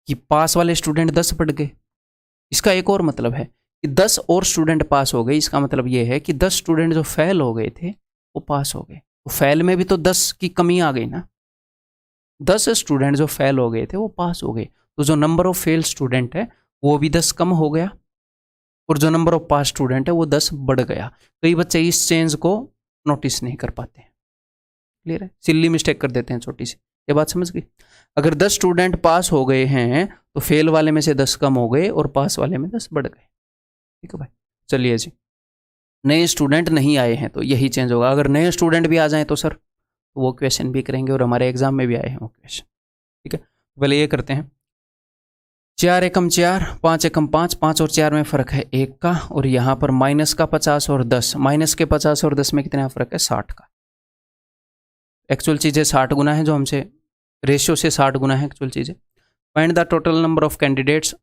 कि पास वाले स्टूडेंट 10 बढ़ गए। इसका एक और मतलब है कि 10 और स्टूडेंट पास हो गए, इसका मतलब ये है कि 10 स्टूडेंट जो फेल हो गए थे वो पास हो गए। तो फेल में भी तो 10 की कमी आ गई ना, 10 स्टूडेंट जो फेल हो गए थे वो पास हो गए, तो जो नंबर ऑफ फेल स्टूडेंट है वो भी 10 कम हो गया और जो नंबर ऑफ पास स्टूडेंट है वो 10 बढ़ गया। कई बच्चे इस चेंज को नोटिस नहीं कर पाते हैं, क्लियर है, सिल्ली मिस्टेक कर देते हैं छोटी सी। ये बात समझ गई? अगर 10 स्टूडेंट पास हो गए हैं तो फेल वाले में से 10 कम हो गए और पास वाले में 10 बढ़ गए। ठीक है भाई, चलिए जी, नए स्टूडेंट नहीं आए हैं तो यही चेंज होगा। अगर नए स्टूडेंट भी आ जाएं तो सर वो क्वेश्चन भी करेंगे और हमारे एग्जाम में भी आए हैं वो क्वेश्चन। ठीक है, पहले ये करते हैं, 4 एकम 4, 5 एकम 5, 5 और 4 में फ़र्क है 1 का, और यहाँ पर माइनस का 50 और 10, माइनस के 50 और 10 में कितना फ़र्क है 60 का। एक्चुअल चीज़ें 60 गुना है, जो हमसे रेशियो से 60 गुना है एक्चुअल चीज़ें। Find the total number of candidates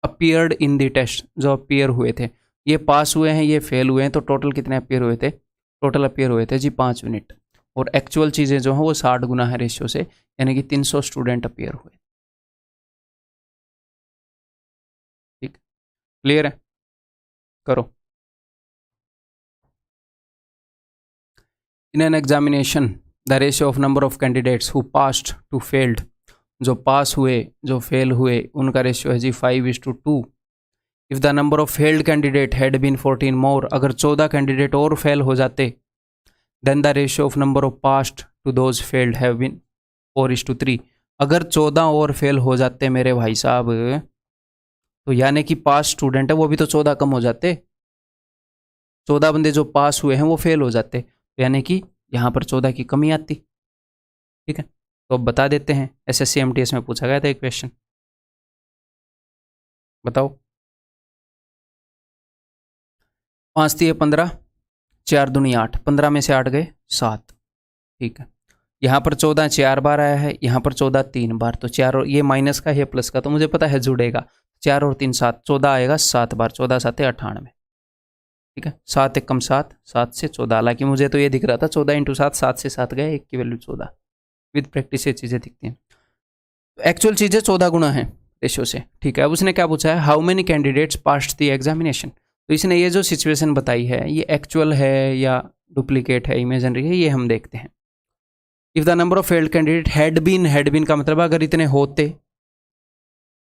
appeared in the test, जो अपीयर हुए थे, ये पास हुए हैं ये फेल हुए हैं, तो टोटल कितने अपीयर हुए थे? टोटल अपीयर हुए थे जी 5 यूनिट, और एक्चुअल चीज़ें जो हैं वो 60 गुना है रेशियो से, यानी कि 300 स्टूडेंट अपीयर हुए। ठीक, क्लियर है? करो। In an examination the ratio of number of candidates who passed to failed, जो पास हुए जो फेल हुए उनका रेशियो है जी 5:2। If the number of failed candidate had been 14 more, अगर 14 कैंडिडेट और फेल हो जाते, then the ratio of number of passed to those failed have been 4:3। अगर 14 और फेल हो जाते मेरे भाई साहब, तो यानी कि पास स्टूडेंट है वो भी तो 14 कम हो जाते, 14 बंदे जो पास हुए हैं वो फेल हो जाते, तो यानी कि यहाँ पर 14 की कमी आती। ठीक है, तो अब बता देते हैं, SSC MTS में पूछा गया था एक क्वेश्चन, बताओ। 5 3 15, 4 दूनी 8, 15 में से 8 गए 7। ठीक है, यहाँ पर 14 4 बार आया है, यहाँ पर 14 3 बार, तो 4 और ये माइनस का है प्लस का, तो मुझे पता है जुड़ेगा, 4 और 3 7, 14 आएगा 7 बार, 14 7 98। ठीक है, 7 एकम 7, 7 से 14, हालांकि मुझे तो ये दिख रहा था 14 × 7, 7 से 7 गए, 1 की वैल्यू 14। विद प्रैक्टिस ये चीज़ें दिखती हैं। एक्चुअल चीज़ें 14 गुना है रेशियो से। ठीक है, अब उसने क्या पूछा है, how many candidates passed the examination. तो इसने ये जो सिचुएशन बताई है ये एक्चुअल है या डुप्लीकेट है, इमेजिनरी है, ये हम देखते हैं। If the number of failed candidate had been का मतलब अगर इतने होते,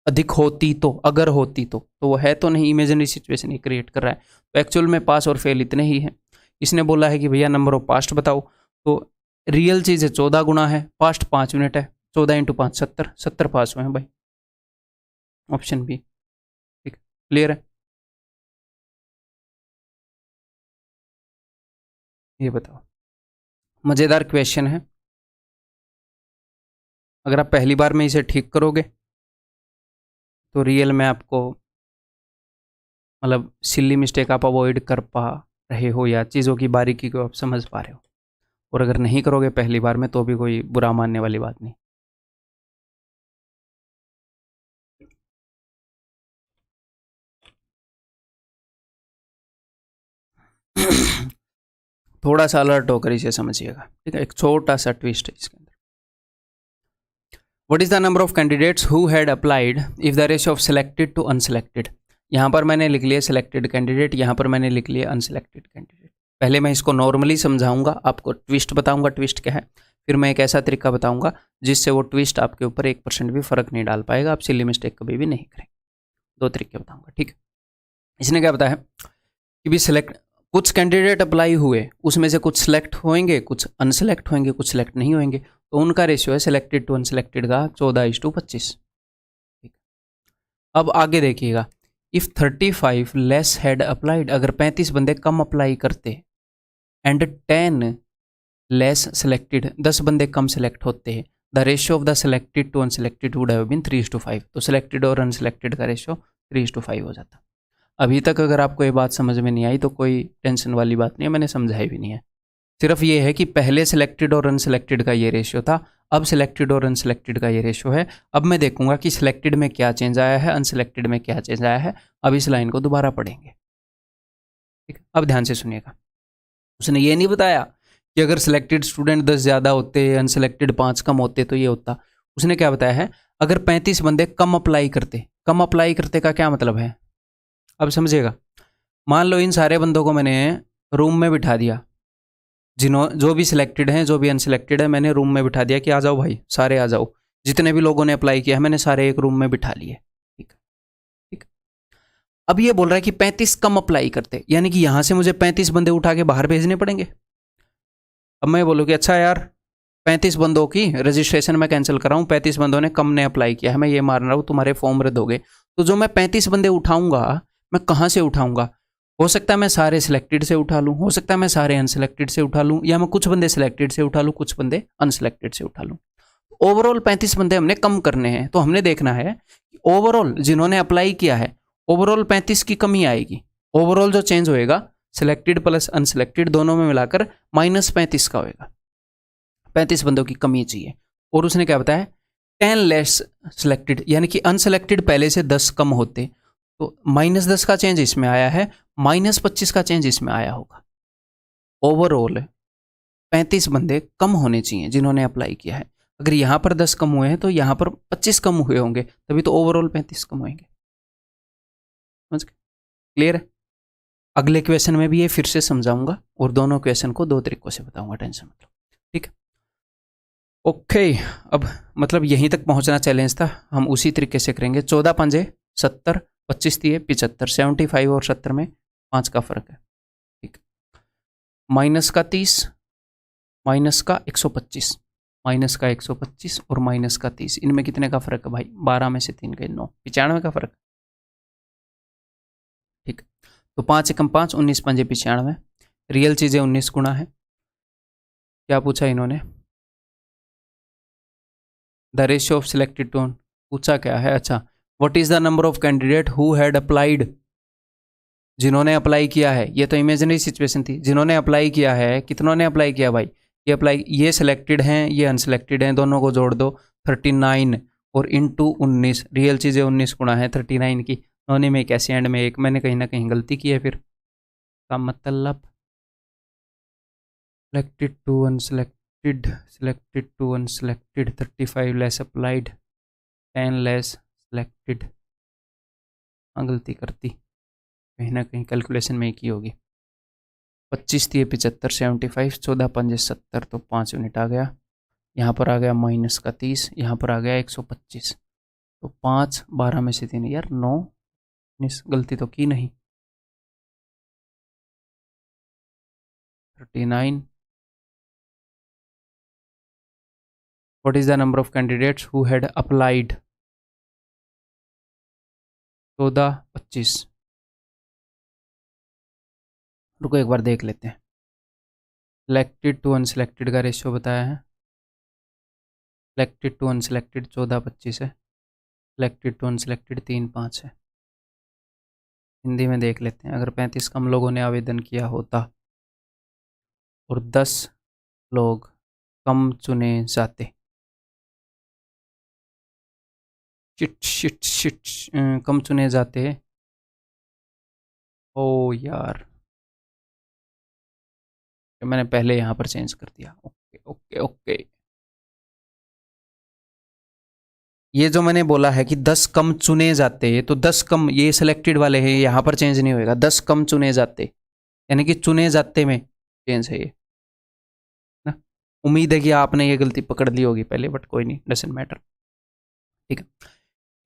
अधिक होती तो, अगर होती तो वो है तो नहीं, इमेजिनरी सिचुएशन ये क्रिएट कर रहा है। तो एक्चुअल में पास और फेल इतने ही हैं। इसने बोला है कि भैया नंबर ऑफ पास्ट बताओ, तो रियल चीज़ है 14 गुना है, पास्ट 5 यूनिट है, 14 × 5 70, 70 पास हुए हैं भाई, ऑप्शन बी। ठीक, क्लियर है? ये बताओ, मज़ेदार क्वेश्चन है, अगर आप पहली बार में इसे ठीक करोगे तो रियल में आपको मतलब सिली मिस्टेक आप अवॉइड कर पा रहे हो या चीज़ों की बारीकी को आप समझ पा रहे हो, और अगर नहीं करोगे पहली बार में तो भी कोई बुरा मानने वाली बात नहीं। थोड़ा सा अलर्ट होकर इसे समझिएगा। ठीक है, एक छोटा सा ट्विस्ट है इसके अंदर। What is the number of candidates who had applied if the ratio of selected to unselected. यहाँ पर मैंने लिख लिया सिलेक्टेड कैंडिडेट, यहाँ पर मैंने लिख लिया अनसिलेक्टेड कैंडिडेट। पहले मैं इसको नॉर्मली समझाऊंगा, आपको ट्विस्ट बताऊंगा ट्विस्ट क्या है, फिर मैं एक ऐसा तरीका बताऊंगा जिससे वो ट्विस्ट आपके ऊपर 1% भी फर्क नहीं डाल पाएगा, आप सिली मिस्टेक कभी भी नहीं करेंगे। 2 तरीके बताऊंगा, ठीक है। इसने क्या बताया कि भी सिलेक्ट, कुछ कैंडिडेट अप्लाई हुए, उसमें से कुछ सिलेक्ट होंगे, कुछ अनसिलेक्ट होंगे, कुछ सिलेक्ट नहीं होंगे, तो उनका रेशियो है सिलेक्टेड टू अनसिलेक्टेड का 14:25। ठीक। अब आगे देखिएगा, इफ 35 लेस हैड अप्लाइड, अगर 35 बंदे कम अप्लाई करते एंड 10 लेस सिलेक्टेड, 10 बंदे कम सिलेक्ट होते हैं, the ratio of the selected to unselected would have been 3:5। तो सिलेक्टेड और अनसिलेक्टेड का रेशियो 3:5 हो जाता। अभी तक अगर आपको ये बात समझ में नहीं आई तो कोई टेंशन वाली बात नहीं है, मैंने समझाई भी नहीं है। सिर्फ ये है कि पहले सिलेक्टेड और अनसिलेक्टेड का ये रेशियो था, अब सिलेक्टेड और अनसिलेक्टेड का ये रेशियो है। अब मैं देखूंगा कि सिलेक्टेड में क्या चेंज आया है, अनसिलेक्टेड में क्या चेंज आया है। अब इस लाइन को दोबारा पढ़ेंगे, ठीक। अब ध्यान से सुनिएगा, उसने ये नहीं बताया कि अगर सिलेक्टेड स्टूडेंट 10 ज़्यादा होते, अनसिलेक्टेड 5 कम होते तो ये होता। उसने क्या बताया है, अगर 35 बंदे कम अप्लाई करते, कम अप्लाई करते का क्या मतलब है, अब समझिएगा। मान लो इन सारे बंदों को मैंने रूम में बिठा दिया, जो भी सिलेक्टेड हैं, जो भी अनसिलेक्टेड है, मैंने रूम में बिठा दिया कि आ जाओ भाई, सारे आ जाओ। जितने भी लोगों ने अप्लाई किया है मैंने सारे एक रूम में बिठा लिए, ठीक ठीक। अब ये बोल रहा है कि 35 कम अप्लाई करते, यानी कि यहां से मुझे 35 बंदे उठा के बाहर भेजने पड़ेंगे। अब मैं बोलूँ कि अच्छा यार 35 बंदों की रजिस्ट्रेशन मैं कैंसिल कर रहा हूँ, 35 बंदों ने कम ने अप्लाई किया है, मैं ये मान रहा हूँ तुम्हारे फॉर्म रद्द हो गए। तो जो मैं 35 बंदे उठाऊंगा, मैं कहाँ से उठाऊंगा? हो सकता है मैं सारे सिलेक्टेड से उठा लूँ, हो सकता है मैं सारे अनसिलेक्टेड से उठा लूँ, या मैं कुछ बंदे सिलेक्टेड से उठा लूँ, कुछ बंदे अनसिलेक्टेड से उठा लूँ। ओवरऑल 35 बंदे हमने कम करने हैं, तो हमने देखना है कि ओवरऑल जिन्होंने अप्लाई किया है, ओवरऑल 35 की कमी आएगी। ओवरऑल जो चेंज होएगा सिलेक्टेड प्लस अनसिलेक्टेड दोनों में मिलाकर -35 का होएगा। 35 बंदों की कमी चाहिए। और उसने क्या बताया, 10 लेस सिलेक्टेड, यानी कि अनसिलेक्टेड पहले से 10 कम होते, तो -10 का चेंज इसमें आया है, -25 का चेंज इसमें आया होगा। ओवरऑल 35 बंदे कम होने चाहिए जिन्होंने अप्लाई किया है। अगर यहाँ पर 10 कम हुए हैं तो यहाँ पर 25 कम हुए होंगे, तभी तो ओवरऑल 35 कम होंगे। समझ गए? क्लियर है? अगले क्वेश्चन में भी ये फिर से समझाऊंगा और दोनों क्वेश्चन को 2 तरीकों से बताऊंगा, टेंशन मत लो, ठीक है। ओके, अब मतलब यहीं तक पहुंचना चैलेंज था, हम उसी तरीके से करेंगे। 14 पंजे 70, 25 दिए 75, 75 और 70 में 5 का फर्क है, ठीक। माइनस का 30, माइनस का 125, माइनस का 125 और माइनस का 30, इनमें कितने का फर्क है भाई? 12 में से 3 गए 9, 95 का फर्क, ठीक। तो 5 एकम 5, 19 पंजे 95। रियल चीजें 19 गुना है। क्या पूछा इन्होंने? The ratio of selected to, पूछा क्या है? अच्छा, what is the number of candidate who had applied, जिन्होंने अप्लाई किया है। ये तो इमेजिनरी सिचुएशन थी, जिन्होंने अप्लाई किया है, कितनों ने अप्लाई किया भाई? ये अप्लाई, ये सिलेक्टेड हैं, ये अनसिलेक्टेड हैं, दोनों को जोड़ दो 39 और इंटू 19, रियल चीज़ें 19 गुणा है 39 की। नोने में एक ऐसे एंड में एक, मैंने कहीं ना कहीं गलती की है फिर का मतलब selected to unselected, selected to unselected 35 less applied, 10 less selected. हाँ गलती करती कहीं ना कहीं कैलकुलेशन में एक ही होगी। 25 दिए 75, 75, 14 पंजे 70, तो 5 यूनिट आ गया। यहाँ पर आ गया माइनस का 30, यहाँ पर आ गया 125, तो 5 12 में से 3 यार 9 19, गलती तो की नहीं। 39, what is the number of candidates who had applied? 14 25, रुको एक बार देख लेते हैं। सिलेक्टेड टू अनसिलेक्टेड का रेशियो बताया है, सिलेक्टेड टू अनसिलेक्टेड 14 25 है, सिलेक्टेड टू अनसिलेक्टेड 3 5 है। हिंदी में देख लेते हैं, अगर 35 कम लोगों ने आवेदन किया होता और 10 लोग कम चुने जाते, शिट कम चुने जाते। ओ यार, मैंने पहले यहाँ पर चेंज कर दिया। ओके ओके ओके, ये जो मैंने बोला है कि 10 कम चुने जाते, तो 10 कम ये सिलेक्टेड वाले हैं, यहाँ पर चेंज नहीं होएगा। 10 कम चुने जाते यानी कि चुने जाते में चेंज है ये ना। उम्मीद है कि आपने ये गलती पकड़ ली होगी पहले, बट कोई नहीं, डजंट मैटर। ठीक है,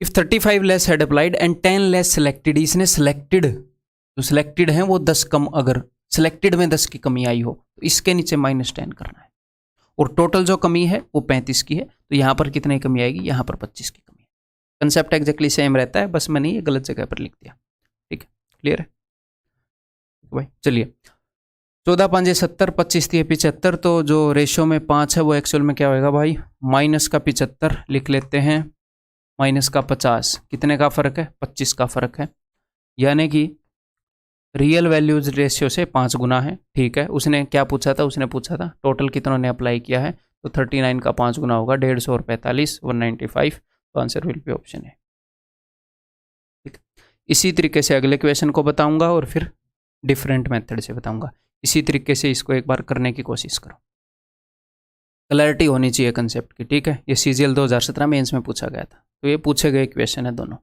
if 35 less had applied and 10 less selected, इसने सिलेक्टेड, जो सिलेक्टेड है वो 10 कम, अगर सिलेक्टेड में 10 की कमी आई हो तो इसके नीचे -10 करना है, और टोटल जो कमी है वो 35 की है, तो यहाँ पर कितनी कमी आएगी, यहाँ पर 25 की कमी है। कंसेप्ट एग्जैक्टली सेम रहता है, बस मैंने ये गलत जगह पर लिख दिया। ठीक है, क्लियर है भाई। चलिए, 14 5 70, 25 3 75, तो जो रेशियो में 5 है वो एक्चुअल में क्या होगा भाई, माइनस का 75 लिख लेते हैं, माइनस का 50, कितने का फर्क है, 25 का फर्क है, यानी कि रियल वैल्यूज रेशियो से 5 गुना है। ठीक है, उसने क्या पूछा था, उसने पूछा था टोटल कितनों ने अप्लाई किया है, तो 39 का 5 गुना होगा 150 और 45 195, तो आंसर विल बी ऑप्शन है। ठीक, इसी तरीके से अगले क्वेश्चन को बताऊंगा और फिर डिफरेंट मेथड से बताऊंगा। इसी तरीके से इसको एक बार करने की कोशिश करो, क्लैरिटी होनी चाहिए कंसेप्ट की। ठीक है, ये CGL 2017 मेंस में पूछा गया था, तो ये पूछे गए क्वेश्चन है दोनों।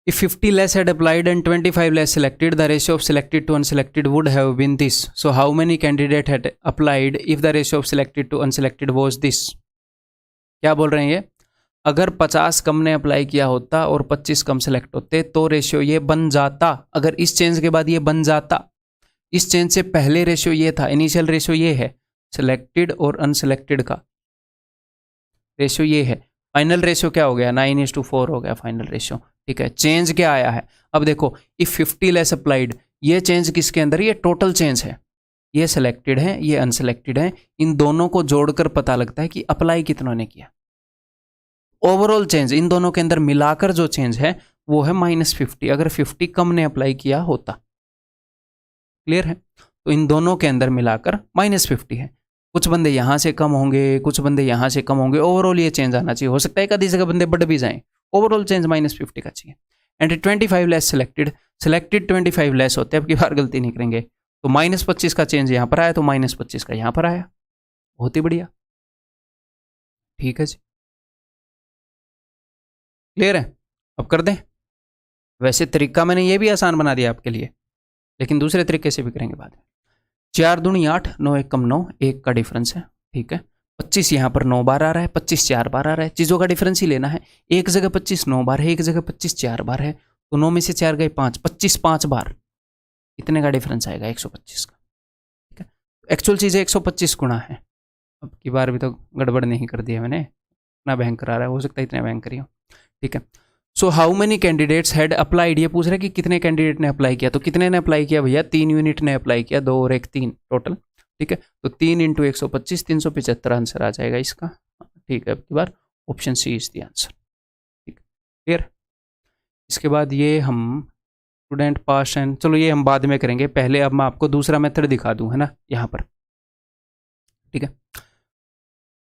If 50 less had applied and 25 less selected, the ratio of selected to unselected would have been this. So how many candidate had applied if the ratio of selected to unselected was this? क्या बोल रहे हैं ये, अगर 50 कम ने apply किया होता और 25 कम सेलेक्ट होते तो रेशियो ये बन जाता। अगर इस चेंज के बाद ये बन जाता, इस चेंज से पहले रेशियो ये था, इनिशियल रेशियो ये है, सिलेक्टेड और अनसिलेक्टेड का रेशियो ये है, फाइनल रेशियो क्या हो गया, 9:4 हो गया फाइनल रेशियो। ठीक है, चेंज क्या आया है, अब देखो इफ 50 लेस अप्लाइड, ये चेंज किसके अंदर, ये टोटल चेंज है, ये सिलेक्टेड है ये अनसिलेक्टेड है, इन दोनों को जोड़कर पता लगता है कि अप्लाई कितनों ने किया। ओवरऑल चेंज इन दोनों के अंदर मिलाकर जो चेंज है वो है -50, अगर 50 कम ने अप्लाई किया होता। क्लियर है, तो इन दोनों के अंदर मिलाकर -50 है, कुछ बंदे यहां से कम होंगे, कुछ बंदे यहां से कम होंगे, ओवरऑल ये चेंज आना चाहिए। हो सकता है एक आधी जगह बंदे बढ़ भी जाएं, ओवरऑल चेंज -50 का चाहिए। And 25 less selected, selected 25 less होते हैं, अब की बार गलती नहीं करेंगे, तो -25 का चेंज यहां पर आया, तो -25 का यहां पर आया, बहुत ही बढ़िया। ठीक है जी, क्लियर है, अब कर दें। वैसे तरीका मैंने ये भी आसान बना दिया आपके लिए, लेकिन दूसरे तरीके से भी करेंगे बाद में। 4 दूनी 8, 9 एक कम 9, 1 का डिफरेंस है। ठीक है, 25 यहाँ पर 9 बार आ रहा है, 25 4 बार आ रहा है, चीज़ों का डिफरेंस ही लेना है। एक जगह 25 9 बार है, एक जगह 25 4 बार है, तो 9 में से 4 गए 5, 25 5 बार, कितने का डिफरेंस आएगा, 125 का। ठीक है, एक्चुअल चीज़ 125 गुना है। अब की बार भी तो गड़बड़ नहीं कर दिया मैंने, इतना भयंकर आ रहा है, हो सकता है इतने भयंकर ही हो। ठीक है, so how many candidates had applied, ये पूछ रहे कि कितने कैंडिडेट ने अप्लाई किया, तो कितने ने अप्लाई किया भैया, 3 यूनिट ने अप्लाई किया, 2 और 1 3 टोटल। ठीक है, तो 3 × 125 375 आंसर आ जाएगा इसका। ठीक है, अब की बार option C is the answer. ठीक, क्लियर। इसके बाद ये हम स्टूडेंट पास एंड, चलो ये हम बाद में करेंगे, पहले अब मैं आपको दूसरा मेथड दिखा दूं, है ना, यहाँ पर। ठीक है,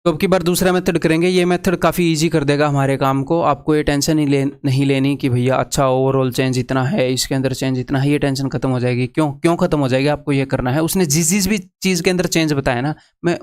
तो अब की बार दूसरा मेथड करेंगे, ये मेथड काफ़ी इजी कर देगा हमारे काम को। आपको ये टेंशन नहीं लेनी कि भैया अच्छा ओवरऑल चेंज इतना है, इसके अंदर चेंज इतना है, ये टेंशन खत्म हो जाएगी। क्यों खत्म हो जाएगी, आपको ये करना है, उसने जिस भी चीज़ के अंदर चेंज बताया ना, मैं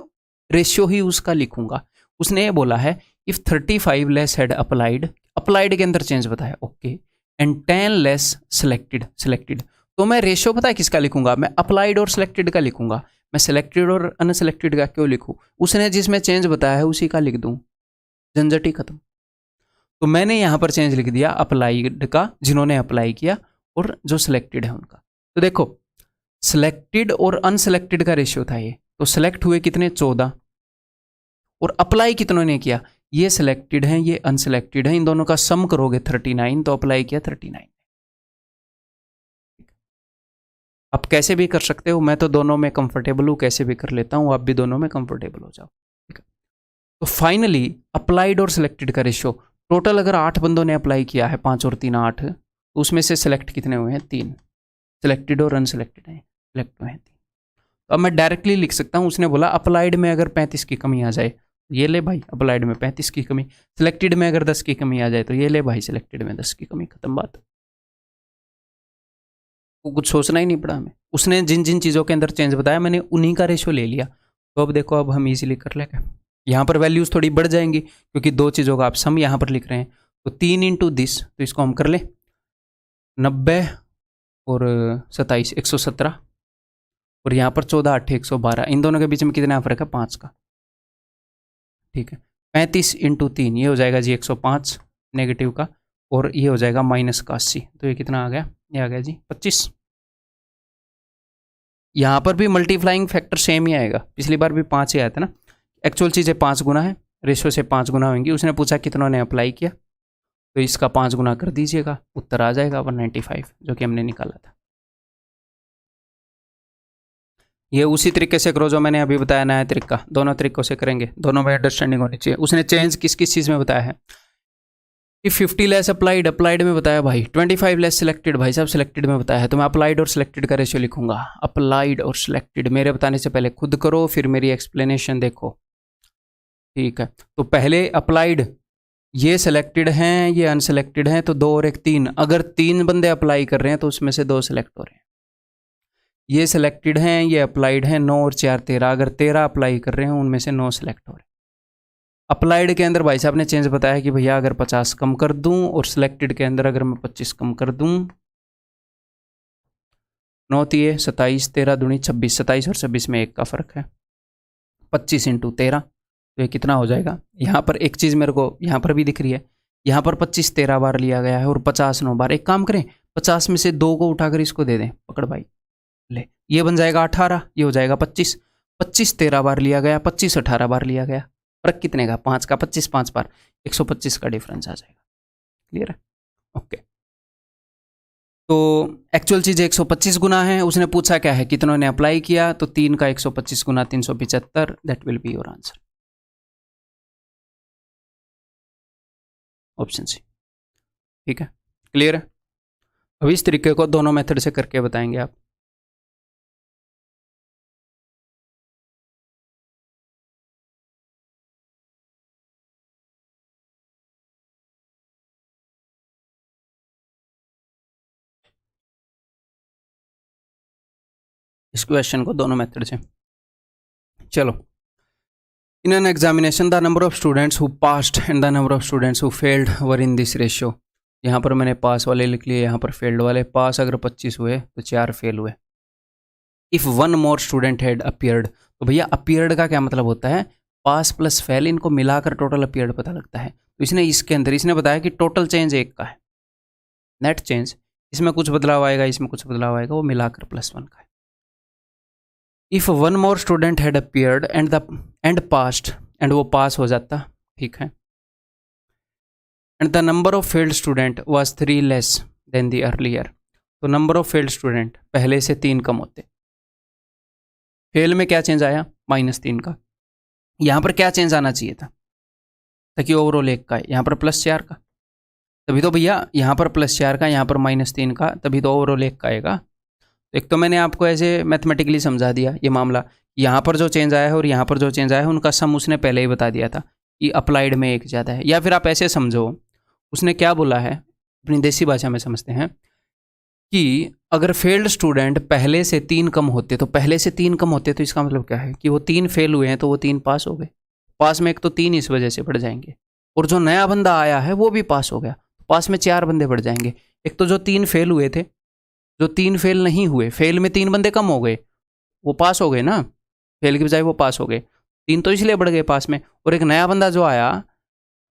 रेशियो ही उसका लिखूंगा। उसने ये बोला है इफ 35 लेस हैड अप्लाइड के अंदर चेंज बताया, ओके, एंड 10 लेस सिलेक्टेड, तो मैं रेशियो पता है किसका लिखूंगा, मैं अप्लाइड और सिलेक्टेड का लिखूंगा। मैं सिलेक्टेड और अनसिलेक्टेड का क्यों लिखूं, उसने जिसमें चेंज बताया है उसी का लिख दूं, झंझट ही खत्म। तो मैंने यहां पर चेंज लिख दिया अप्लाइड का, जिन्होंने अप्लाई किया, और जो सिलेक्टेड है उनका। तो देखो सिलेक्टेड और अनसिलेक्टेड का रेशियो था ये, तो सिलेक्ट हुए कितने, 14, और अप्लाई कितनों ने किया, ये सिलेक्टेड है ये अनसिलेक्टेड है, इन दोनों का सम करोगे 39, तो अप्लाई किया 39। आप कैसे भी कर सकते हो, मैं तो दोनों में कंफर्टेबल हूँ, कैसे भी कर लेता हूँ, आप भी दोनों में कंफर्टेबल हो जाओ। ठीक है, तो फाइनली अप्लाइड और सिलेक्टेड का रेशियो, टोटल अगर 8 बंदों ने अप्लाई किया है, 5 और 3 8, तो उसमें से सिलेक्ट कितने हुए हैं, 3, सिलेक्टेड और अनसिलेक्टेड हैं, सिलेक्ट हुए हैं 3। तो अब मैं डायरेक्टली लिख सकता हूँ, उसने बोला अप्लाइड में अगर 35 की कमी आ जाए, ये ले भाई अप्लाइड में 35 की कमी, सिलेक्टेड में अगर 10 की कमी आ जाए, तो ये ले भाई सिलेक्टेड में 10 की कमी, खत्म बात। कुछ सोचना ही नहीं पड़ा हमें, उसने जिन जिन चीज़ों के अंदर चेंज बताया मैंने उन्हीं का रेशियो ले लिया। तो अब देखो, अब हम इजीली कर लेंगे, यहाँ पर वैल्यूज़ थोड़ी बढ़ जाएंगी क्योंकि 2 चीज़ों का आप सम यहाँ पर लिख रहे हैं। तो 3 × दिस, तो इसको हम कर लें 90 और 27 117, और यहाँ पर 14 8 112, इन दोनों के बीच में कितना फर्क है 5 का, ठीक है। 35 × 3 ये हो जाएगा जी 105 नेगेटिव का, और ये हो जाएगा -80, तो ये कितना आ गया, ये आ गया जी 25। यहाँ पर भी मल्टीप्लाइंग फैक्टर सेम ही आएगा, पिछली बार भी 5 ही आया था ना, एक्चुअल चीज़ें 5 गुना है, रेशो से 5 गुना होंगी। उसने पूछा कितनों ने अप्लाई किया, तो इसका 5 गुना कर दीजिएगा, उत्तर आ जाएगा 195 जो कि हमने निकाला था। ये उसी तरीके से करो जो मैंने अभी बताया, नया तरीका, दोनों तरीकों से करेंगे, दोनों में अंडरस्टैंडिंग होनी चाहिए। उसने चेंज किस किस चीज़ में बताया है कि 50 लेस अप्लाइड, अप्लाइड में बताया भाई, 25 लेस सिलेक्टेड, भाई साहब सिलेक्टेड में बताया है, तो मैं अप्लाइड और सिलेक्टेड का रेशियो लिखूंगा। अप्लाइड और सिलेक्टेड मेरे बताने से पहले खुद करो, फिर मेरी एक्सप्लेनेशन देखो, ठीक है। तो पहले अप्लाइड, ये सिलेक्टेड हैं, ये अनसिलेक्टेड हैं, तो 2 और 1 3, अगर 3 बंदे अप्लाई कर रहे हैं तो उसमें से 2 सिलेक्ट हो रहे हैं। ये सिलेक्टेड हैं, ये अप्लाइड हैं, 9 और 4 13, अगर 13 अप्लाई कर रहे हैं उनमें से 9 सिलेक्ट हो रहे हैं। अप्लाइड के अंदर भाई साहब ने चेंज बताया कि भैया अगर 50 कम कर दूं, और सिलेक्टेड के अंदर अगर मैं 25 कम कर दूं, 9 3 27, 13 दूनी 26, 27 और 26 में 1 का फर्क है, 25 × 13, तो ये कितना हो जाएगा। यहाँ पर एक चीज़ मेरे को यहाँ पर भी दिख रही है, यहाँ पर 25 13 बार लिया गया है और 50 9 बार। एक काम करें, 50 में से 2 को उठाकर इसको दे दें, पकड़ भाई ले, ये बन जाएगा 18, ये हो जाएगा 25, 25 13 बार लिया गया, 25 18 बार लिया गया, फर्क कितने का 5 का, 25 5 बार, 125 का डिफरेंस आ जाएगा। क्लियर है, ओके। तो एक्चुअल चीज़ 125 गुना है, उसने पूछा क्या है कितनों ने अप्लाई किया, तो 3 का 125 गुना 375, that will be your answer, option C, ठीक है। क्लियर है, अब इस तरीके को दोनों मेथड से करके बताएंगे आप। इस क्वेश्चन को दोनों मेथड से, चलो। इन an examination the number of students who passed and the number of students who failed were in this ratio. यहाँ पर मैंने पास वाले लिख लिए, यहाँ पर फेल्ड वाले। पास अगर 25 हुए तो 4 फेल हुए। If 1 more student had appeared, तो भैया अपीयर्ड का क्या मतलब होता है, पास प्लस फेल, इनको मिलाकर टोटल अपीयर्ड पता लगता है। तो इसने इसके अंदर इसने बताया कि टोटल चेंज 1 का है, नेट चेंज, इसमें कुछ बदलाव आएगा, इसमें कुछ बदलाव आएगा, वो मिलाकर +1 का है। If 1 more student had appeared and passed, and वो पास हो जाता, ठीक है, and the number of failed student was 3 less than the earlier, तो नंबर ऑफ फेल्ड स्टूडेंट पहले से 3 कम होते। फेल में क्या चेंज आया, -3 का। यहाँ पर क्या चेंज आना चाहिए था, ताकि ओवरऑल 1 का, यहाँ पर +4 का, तभी तो भैया यहाँ पर +4 का, यहाँ पर -3 का, तभी तो ओवरऑल 1 का आएगा। एक तो मैंने आपको ऐसे मैथमेटिकली समझा दिया ये मामला, यहाँ पर जो चेंज आया है और यहाँ पर जो चेंज आया है उनका सम उसने पहले ही बता दिया था कि अप्लाइड में 1 ज़्यादा है। या फिर आप ऐसे समझो, उसने क्या बोला है, अपनी देसी भाषा में समझते हैं कि अगर फेल्ड स्टूडेंट पहले से 3 कम होते, तो पहले से 3 कम होते तो इसका मतलब क्या है कि वो 3 फेल हुए हैं तो वो 3 पास हो गए। पास में एक तो 3 इस वजह से बढ़ जाएंगे, और जो नया बंदा आया है वो भी पास हो गया, पास में 4 बंदे बढ़ जाएंगे। एक तो जो 3 फेल हुए थे, जो 3 फेल नहीं हुए, फेल में 3 बंदे कम हो गए, वो पास हो गए ना, फेल की बजाय वो पास हो गए, 3 तो इसलिए बढ़ गए पास में, और एक नया बंदा जो आया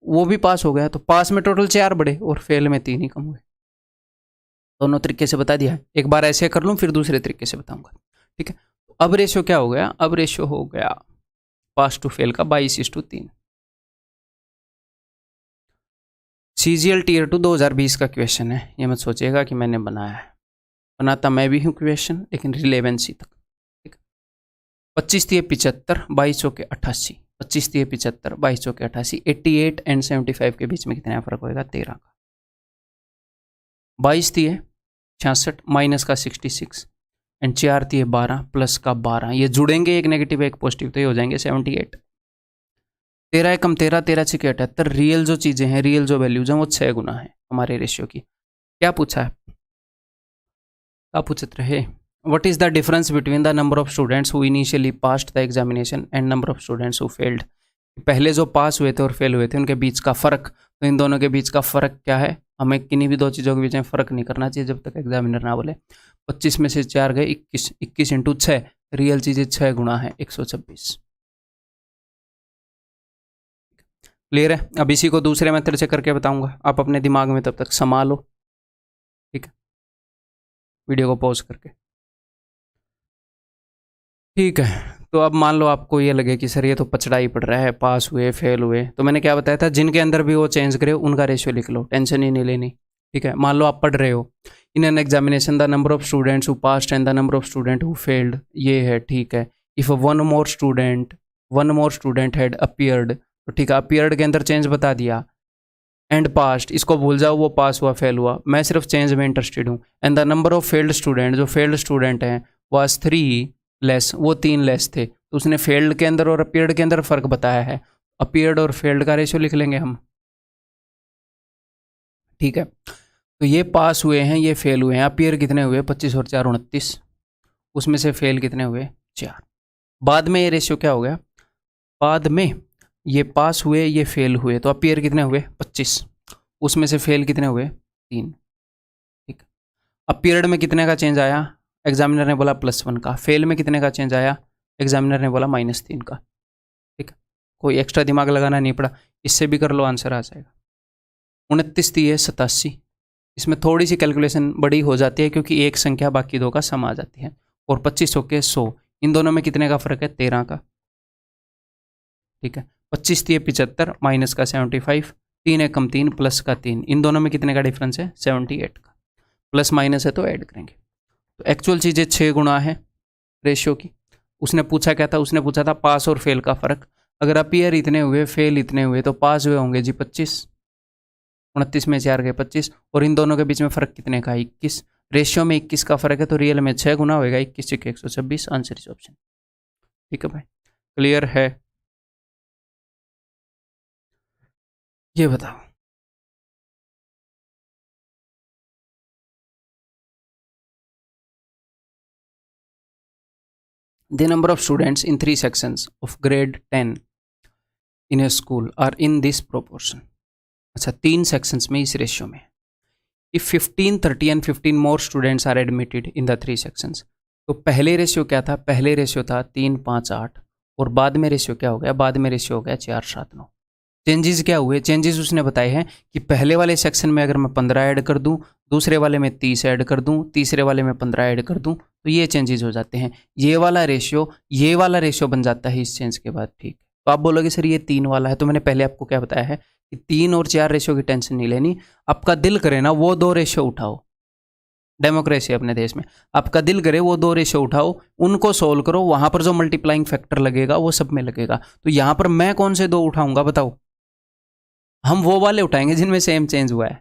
वो भी पास हो गया, तो पास में टोटल 4 बढ़े और फेल में 3 ही कम हुए। दोनों तरीके से बता दिया। एक बार ऐसे कर लूँ, फिर दूसरे तरीके से बताऊंगा, ठीक है। अब रेशियो क्या हो गया, अब रेशियो हो गया पास टू फेल का 22:3। CGL Tier 2 2020 का क्वेश्चन है, ये मत सोचिएगा कि मैंने बनाया है, बनाता मैं भी हूँ क्वेश्चन, लेकिन रिलेवेंसी तक, ठीक। 25 3 75, 22 चौके 88, 25 3 75, 22 चौके 88, 88 एंड 75 के बीच में कितना फर्क होएगा, 13 का। 22 3 66, माइनस का 66, एंड 4 3 12, प्लस का 12, ये जुड़ेंगे, एक नेगेटिव एक पॉजिटिव, तो ये हो जाएंगे 78। 13 कम 13, 13 6 78, रियल जो चीज़ें हैं, रियल जो वैल्यूज हैं वो 6 गुना है हमारे रेशियो की। क्या पूछा है, क्या पूछते रहे, what is the difference between the number of students who initially passed the examination and number of students who failed. पहले जो पास हुए थे और फेल हुए थे उनके बीच का फ़र्क, तो इन दोनों के बीच का फ़र्क क्या है, हमें किन्हीं भी 2 चीज़ों के बीच में फ़र्क नहीं करना चाहिए जब तक एग्जामिनर ना बोले। 25 में से 4 गए 21, 21 × 6, रियल चीज़ें 6 गुना है 126। क्लियर है? अब इसी को दूसरे मेथड से करके बताऊंगा, आप अपने दिमाग में तब तक संभालो। ठीक है, वीडियो को पॉज करके। ठीक है, तो अब मान लो आपको ये लगे कि सर ये तो पचड़ा ही पड़ रहा है, पास हुए फेल हुए, तो मैंने क्या बताया था, जिनके अंदर भी वो चेंज करे उनका रेशियो लिख लो, टेंशन ही नहीं लेनी। ठीक है, मान लो आप पढ़ रहे हो, इन an examination the number of students who passed and the number of student who failed, ये है। ठीक है, if one more student had appeared, तो ठीक है, अपीयर्ड के अंदर चेंज बता दिया। एंड पास्ट, इसको भूल जाओ, वो पास हुआ फेल हुआ, मैं सिर्फ चेंज में इंटरेस्टेड हूँ। And the number of failed student, जो फेल्ड स्टूडेंट हैं वाज 3 लेस, वो 3 लेस थे, तो उसने फेल्ड के अंदर और अपीयर्ड के अंदर फर्क बताया है, अपीयर्ड और फेल्ड का रेशियो लिख लेंगे हम। ठीक है, तो ये पास हुए हैं, ये फेल हुए हैं। अपीयर कितने हुए? 25 और 4 29, उसमें से फेल कितने हुए? 4। बाद में ये रेशियो क्या हो गया? बाद में ये पास हुए, ये फेल हुए, तो अपीयर कितने हुए? 25, उसमें से फेल कितने हुए? 3। ठीक, अपीयर्ड में कितने का चेंज आया? एग्जामिनर ने बोला +1 का। फेल में कितने का चेंज आया? एग्जामिनर ने बोला -3 का। ठीक, कोई एक्स्ट्रा दिमाग लगाना नहीं पड़ा, इससे भी कर लो, आंसर आ जाएगा। 29 थी है 87, इसमें थोड़ी सी कैलकुलेशन बड़ी हो जाती है क्योंकि एक संख्या बाकी दो का सम आ जाती है। और 25 के 100, इन दोनों में कितने का फर्क है? 13 का। ठीक है, 25 थी है 75, माइनस का 75, 3 है कम 3, प्लस का 3, इन दोनों में कितने का डिफरेंस है? 78 का। प्लस माइनस है तो ऐड करेंगे, तो एक्चुअल चीज़ें 6 गुना है रेशियो की। उसने पूछा क्या था? उसने पूछा था पास और फेल का फ़र्क। अगर अपीयर इतने हुए, फेल इतने हुए, तो पास हुए होंगे जी 25, 29 में 4 गए 25, और इन दोनों के बीच में फ़र्क कितने का? 21। रेशियो में 21 का फ़र्क है, तो रियल में 6 गुना होगा। 21 के 126, आंसर इज ऑप्शन। ठीक है भाई, क्लियर है? ये बताओ, the number of students in 3 sections of grade 10 in a school are in this proportion. अच्छा, 3 सेक्शंस में इस रेशियो में, if 15, 30 and 15 more students are admitted in the 3 sections. तो पहले रेशियो क्या था? पहले रेशियो था 3, 5, 8, और बाद में रेशियो क्या हो गया? बाद में रेशियो हो गया 4, 7, 9। चेंजेस क्या हुए? चेंजेस उसने बताए हैं कि पहले वाले सेक्शन में अगर मैं 15 ऐड कर दूं, दूसरे वाले में 30 ऐड कर दूं, तीसरे वाले में 15 ऐड कर दूं, तो ये चेंजेस हो जाते हैं। ये वाला रेशियो बन जाता है इस चेंज के बाद। ठीक, तो आप बोलोगे सर ये 3 वाला है, तो मैंने पहले आपको क्या बताया है कि 3 और 4 रेशियो की टेंशन नहीं लेनी। आपका दिल करे ना वो 2 रेशियो उठाओ, डेमोक्रेसी अपने देश में, आपका दिल करे वो 2 रेशियो उठाओ, उनको सोल्व करो, वहां पर जो मल्टीप्लाइंग फैक्टर लगेगा वो सब में लगेगा। तो यहां पर मैं कौन से 2 उठाऊंगा बताओ? हम वो वाले उठाएंगे जिनमें सेम चेंज हुआ है।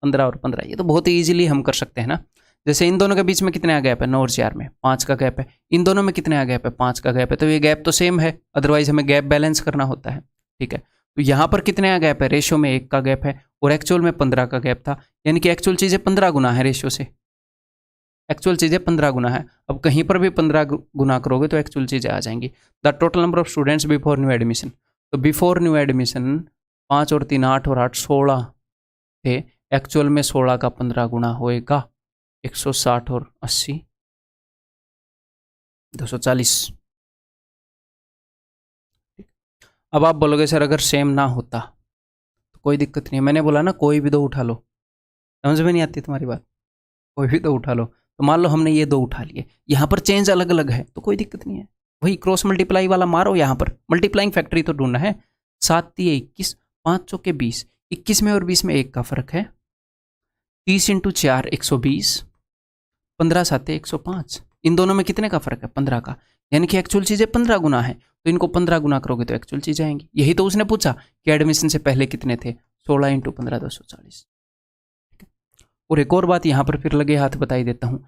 15 और 15, ये तो बहुत ही ईजिली हम कर सकते हैं ना। जैसे इन दोनों के बीच में कितने आ गैप है? 9 और 4 में 5 का गैप है। इन दोनों में कितने आ गैप है? 5 का गैप है। तो ये गैप तो सेम है, अदरवाइज हमें गैप बैलेंस करना होता है। ठीक है, तो यहाँ पर कितने आ गैप है? रेशियो में 1 का गैप है, और एक्चुअल में 15 का गैप था, यानी कि एक्चुअल चीज़ें 15 गुना है रेशियो से। एक्चुअल चीज़ें 15 गुना है। अब कहीं पर भी 15 गुना करोगे तो एक्चुअल चीज़ें आ जाएंगी। The total number of students before new admission, तो बिफोर न्यू एडमिशन 5 और 3 8 और 8 16 थे, एक्चुअल में 16 का 15 गुना होएगा 160 और 80 240। अब आप बोलोगे सर अगर सेम ना होता तो कोई दिक्कत नहीं है, मैंने बोला ना कोई भी 2 उठा लो। समझ में नहीं आती तुम्हारी बात? कोई भी 2 उठा लो। तो मान लो हमने ये 2 उठा लिए, यहाँ पर चेंज अलग अलग है तो कोई दिक्कत नहीं है, वही क्रॉस मल्टीप्लाई वाला मारो। यहाँ पर मल्टीप्लाइंग फैक्टरी तो ढूंढना है। 7 3 21, 5 चौके 20, 21 में और 20 में 1 का फर्क है। 30 × 4 120, 15 7 105, इन दोनों में कितने का फर्क है? 15 का, यानी कि एक्चुअल चीज़ें 15 गुना है, तो इनको 15 गुना करोगे तो एक्चुअल चीज़ें आएंगी। यही तो उसने पूछा कि एडमिशन से पहले कितने थे? 16 × 15 240। और एक और बात यहाँ पर फिर लगे हाथ बताई देता हूँ,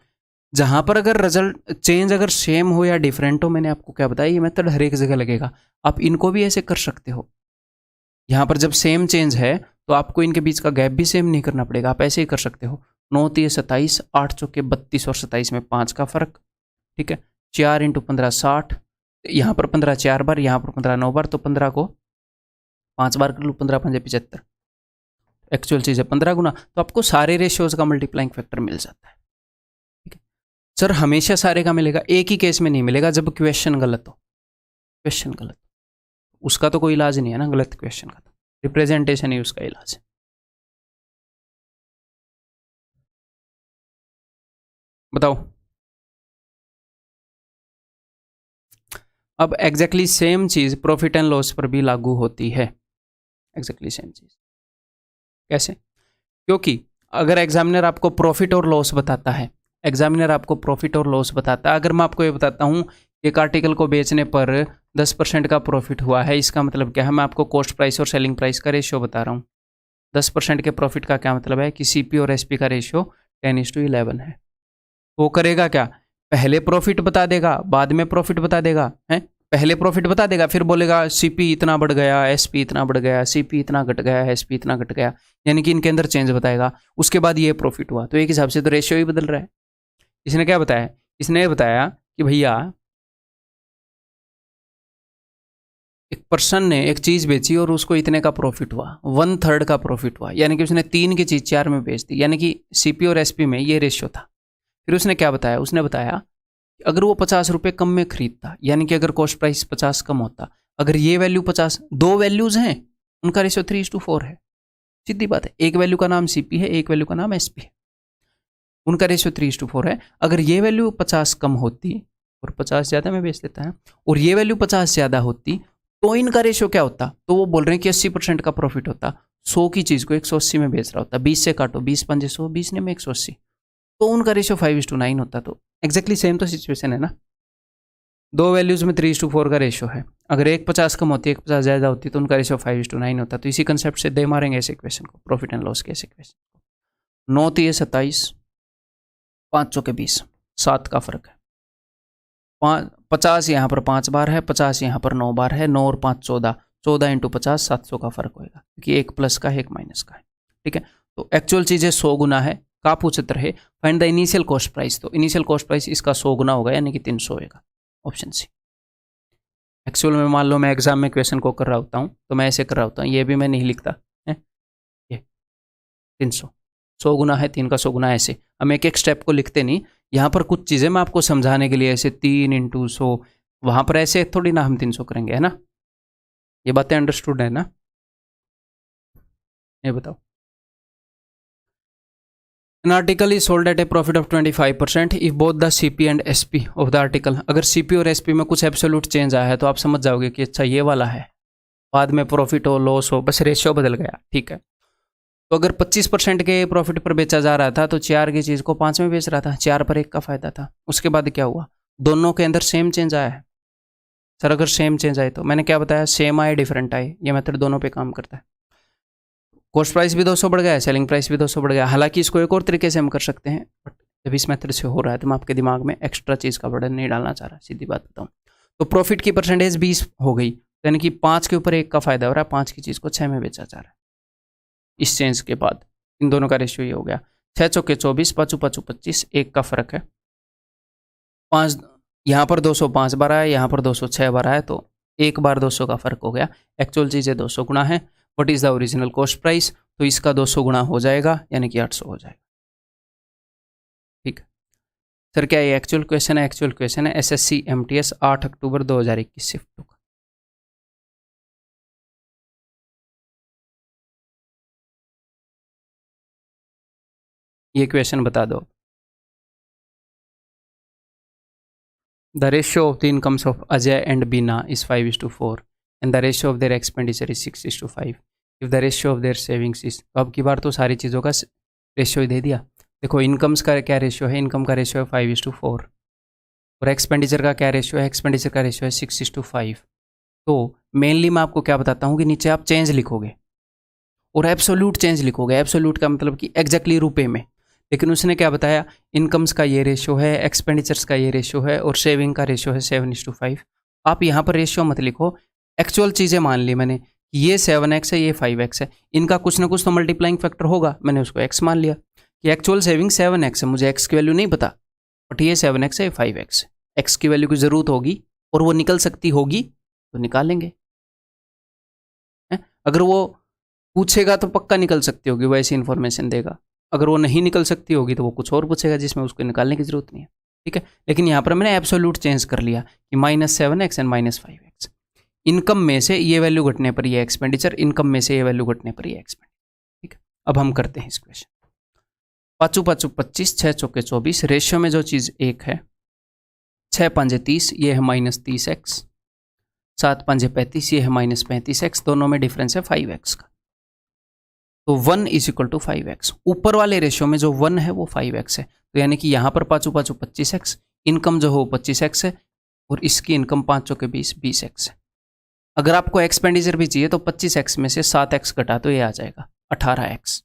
जहाँ पर अगर रिजल्ट चेंज अगर सेम हो या डिफरेंट हो, मैंने आपको क्या बताया, ये मेथड हर एक जगह लगेगा। आप इनको भी ऐसे कर सकते हो। यहाँ पर जब सेम चेंज है तो आपको इनके बीच का गैप भी सेम नहीं करना पड़ेगा, आप ऐसे ही कर सकते हो। 9 3 27, 8 चौके 32 और 27 में 5 का फर्क। ठीक है, 4 × 15 60, यहाँ पर 15 4 बार, यहाँ पर 15 9 बार, तो 15 को 5 बार कर लूँ, 15 5 75, एक्चुअल चीज़ है 15 गुना, तो आपको सारे रेशियोज का मल्टीप्लाइंग फैक्टर मिल जाता है। ठीक है, सर हमेशा सारे का मिलेगा, एक ही केस में नहीं मिलेगा जब क्वेश्चन गलत हो। क्वेश्चन गलत, उसका तो कोई इलाज नहीं है ना, गलत क्वेश्चन का तो रिप्रेजेंटेशन ही उसका इलाज है। बताओ। अब एग्जैक्टली सेम चीज प्रॉफिट एंड लॉस पर भी लागू होती है। एग्जैक्टली सेम चीज कैसे? क्योंकि अगर एग्जामिनर आपको प्रॉफिट और लॉस बताता है, एग्जामिनर आपको प्रॉफिट और लॉस बताता है, अगर मैं आपको ये बताता हूँ एक आर्टिकल को बेचने पर 10% का प्रॉफिट हुआ है, इसका मतलब क्या है? मैं आपको कॉस्ट प्राइस और सेलिंग प्राइस का रेशियो बता रहा हूँ। 10% के प्रॉफिट का क्या मतलब है कि सीपी और एसपी का रेशियो 10:11 है। वो करेगा क्या? पहले प्रॉफिट बता देगा, बाद में प्रॉफिट बता देगा, है? पहले प्रॉफिट बता देगा, फिर बोलेगा सीपी इतना बढ़ गया, एसपी इतना बढ़ गया, सीपी इतना घट गया, एसपी इतना घट गया, यानी कि इनके अंदर चेंज बताएगा। उसके बाद ये प्रॉफिट हुआ, तो एक हिसाब से तो रेशियो ही बदल रहा है। इसने क्या बताया? इसने बताया कि भैया एक पर्सन ने एक चीज बेची और उसको इतने का प्रॉफिट हुआ, 1/3 का प्रॉफिट हुआ, यानी कि उसने 3 की चीज 4 में बेच दी, यानी कि सीपी और एसपी में ये रेशियो था। फिर उसने क्या बताया? उसने बताया अगर वो 50 रुपये कम में खरीदता, यानी कि अगर कॉस्ट प्राइस 50 कम होता, अगर ये वैल्यू 50, दो वैल्यूज हैं, उनका रेशियो 3:4 है। सीधी बात है, एक वैल्यू का नाम सीपी है, एक वैल्यू का नाम एसपी है, उनका रेशियो 3:4 है। अगर ये वैल्यू 50 कम होती और 50 ज़्यादा में बेच लेता है, और ये वैल्यू 50 ज़्यादा होती, तो इनका रेशियो क्या होता? तो वो बोल रहे हैं कि 80% का प्रॉफिट होता, 100 की चीज़ को 180 में बेच रहा होता, 20 से काटो, 20 पंजे 100, 20 ने में 180, तो उनका रेशियो 5:9 होता। तो एग्जैक्टली सेम तो सिचुएशन है ना, दो वैल्यूज में 3:4 का रेशियो है। अगर एक 50 कम होती है, एक 50 ज़्यादा होती, तो उनका रेशियो 5:9 होता। तो इसी कंसेप्ट से दे मारेंगे ऐसे इक्वेशन को, प्रॉफिट एंड लॉस के ऐसे इक्वेशन को। 9 3 27, 5 चौके 20, 7 का फर्क है। 50 यहाँ पर 5 बार है, 50 यहाँ पर 9 बार है, 9 और 5 14, 14 इंटू 50, 700 का फर्क होएगा, क्योंकि एक प्लस का है एक माइनस का है। ठीक है, तो एक्चुअल चीज़ है 100 गुना है, का पूछतर है find the initial cost price, तो इनिशियल कॉस्ट प्राइस इसका 100 गुना होगा, यानी कि 300 होगा, ऑप्शन सी। एक्चुअल में मान लो मैं एग्जाम में क्वेश्चन को कर रहा होता हूँ, तो मैं ऐसे कर रहा होता हूँ, ये भी मैं नहीं लिखता है, ये 300, 100 गुना है, 3 का 100 गुना, ऐसे हम एक एक स्टेप को लिखते नहीं। यहाँ पर कुछ चीज़ें मैं आपको समझाने के लिए ऐसे 3 इंटू 100, वहाँ पर ऐसे थोड़ी ना हम 300 करेंगे, है ना? ये बातें अंडरस्टूड है ना? ये बताओ। An article is sold at a profit of 25% if both the CP and SP of the article, अगर CP और SP में कुछ एब्सोल्यूट चेंज आया है तो आप समझ जाओगे कि अच्छा ये वाला है, बाद में प्रॉफिट हो लॉस हो, बस रेशियो बदल गया। ठीक है, तो अगर 25% के प्रॉफिट पर बेचा जा रहा था, तो 4 की चीज़ को 5 में बेच रहा था, 4 पर 1 का फायदा था। उसके बाद क्या हुआ? दोनों के अंदर सेम चेंज आया है। सर अगर सेम चेंज आए, तो मैंने क्या बताया? सेम आए डिफरेंट आए, ये मेथड दोनों पे काम करता है। कॉस्ट प्राइस भी 200 बढ़ गया है, सेलिंग प्राइस भी 200 बढ़ गया। हालांकि इसको एक और तरीके से हम कर सकते हैं, बट जब इस मेथड से हो रहा है तो मैं आपके दिमाग में एक्स्ट्रा चीज़ का बर्डन नहीं डालना चाह रहा, सीधी बात बताऊँ। तो प्रॉफिट की परसेंटेज 20 हो गई, यानी कि 5 के ऊपर 1 का फायदा हो रहा है, 5 की चीज़ को 6 में बेचा जा रहा है। इस चेंज के बाद इन दोनों का रेशियो ये हो गया, 6 चौके 24, 5 5 25, 1 का फर्क है। 5 यहाँ पर 205 बार आया, यहाँ पर 206 बार आया, तो एक बार 200 का फर्क हो गया। एक्चुअल चीज़ें 200 गुना है, what is the original cost price, तो इसका 200 गुना हो जाएगा, यानी कि 800 हो जाएगा। ठीक है सर, क्या ये एक्चुअल क्वेश्चन है? एक्चुअल क्वेश्चन है, SSC MTS 8 October 2021 shift two का। ये क्वेश्चन बता दो। The ratio of the incomes of Ajay and Bina is 5:4 and the ratio of their expenditure is 6:5 if the ratio of their savings is, तो अब की बार तो सारी चीज़ों का रेशियो ही दे दिया। देखो इनकम्स का क्या रेशियो है? इनकम का रेशियो है 5:4, और एक्सपेंडिचर का क्या रेशियो है? एक्सपेंडिचर का रेशियो है 6:5। तो मेनली मैं आपको क्या बताता हूँ कि नीचे आप चेंज लिखोगे और एब्सोल्यूट चेंज लिखोगे। एब्सोल्यूट का मतलब कि एग्जैक्टली रुपए में, लेकिन उसने क्या बताया? इनकम्स का ये रेशियो है, एक्सपेंडिचर्स का ये रेशियो है, और सेविंग का रेशियो है 7:5। आप यहाँ पर रेशियो मत लिखो, एक्चुअल चीज़ें मान ली मैंने, ये 7x है, ये 5x है, इनका कुछ ना कुछ तो मल्टीप्लाइंग फैक्टर होगा, मैंने उसको x मान लिया कि एक्चुअल सेविंग 7x है, मुझे x की वैल्यू नहीं पता, बट ये 7x है, ये 5x है। x की वैल्यू की ज़रूरत होगी और वो निकल सकती होगी तो निकालेंगे। अगर वो पूछेगा तो पक्का निकल सकती होगी, वो ऐसी इन्फॉर्मेशन देगा। अगर वो नहीं निकल सकती होगी तो वो कुछ और पूछेगा जिसमें उसको निकालने की ज़रूरत नहीं है। ठीक है। लेकिन यहाँ पर मैंने एब्सोल्यूट चेंज कर लिया कि -7x एंड -5x। इनकम में से ये वैल्यू घटने पर ये एक्सपेंडिचर, इनकम में से ये वैल्यू घटने पर ये एक्सपेंडिचर। ठीक है, अब हम करते हैं इस क्वेश्चन। 5 5 25, 6 चौके 24, रेशियो में जो चीज़ एक है, 6 5 30, ये है -30x, 7 5 35, ये है -35x, दोनों में डिफरेंस है 5x का। तो 1 इज इक्वल टू 5x। ऊपर वाले रेशियो में जो 1 है वो 5x है, तो यानी कि यहाँ पर 5 5 25x, इनकम जो हो 25x है, और इसकी इनकम 5 चौके 20, 20x है। अगर आपको एक्सपेंडिचर भी चाहिए तो 25x में से 7x घटा तो ये आ जाएगा 18x,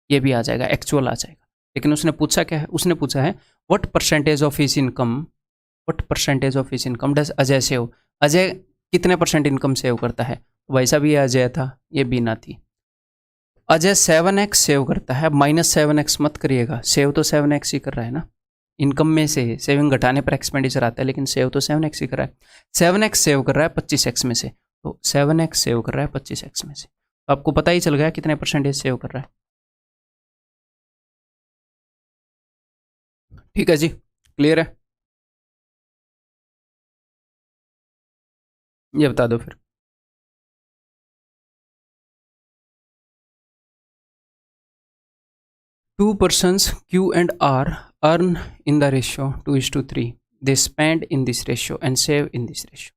ये भी आ जाएगा, एक्चुअल आ जाएगा। लेकिन उसने पूछा क्या है, उसने पूछा है what percentage of his income, what percentage of his income does Ajay save, Ajay कितने % इनकम सेव करता है। वैसा भी ये अजय था, ये बीना थी। अजय 7x सेव करता है, -7x मत करिएगा, सेव तो 7x ही कर रहा है ना। इनकम में से सेविंग घटाने पर एक्सपेंडिचर आता है, लेकिन सेव तो 7x ही कर रहा है। 7x सेव कर रहा है 25x में से, तो 7x सेव कर रहा है 25x में से, तो आपको पता ही चल गया कितने % सेव कर रहा है। ठीक है जी, क्लियर है, ये बता दो फिर। Two persons Q and R earn in the ratio 2:3. They spend in this ratio and save in this ratio.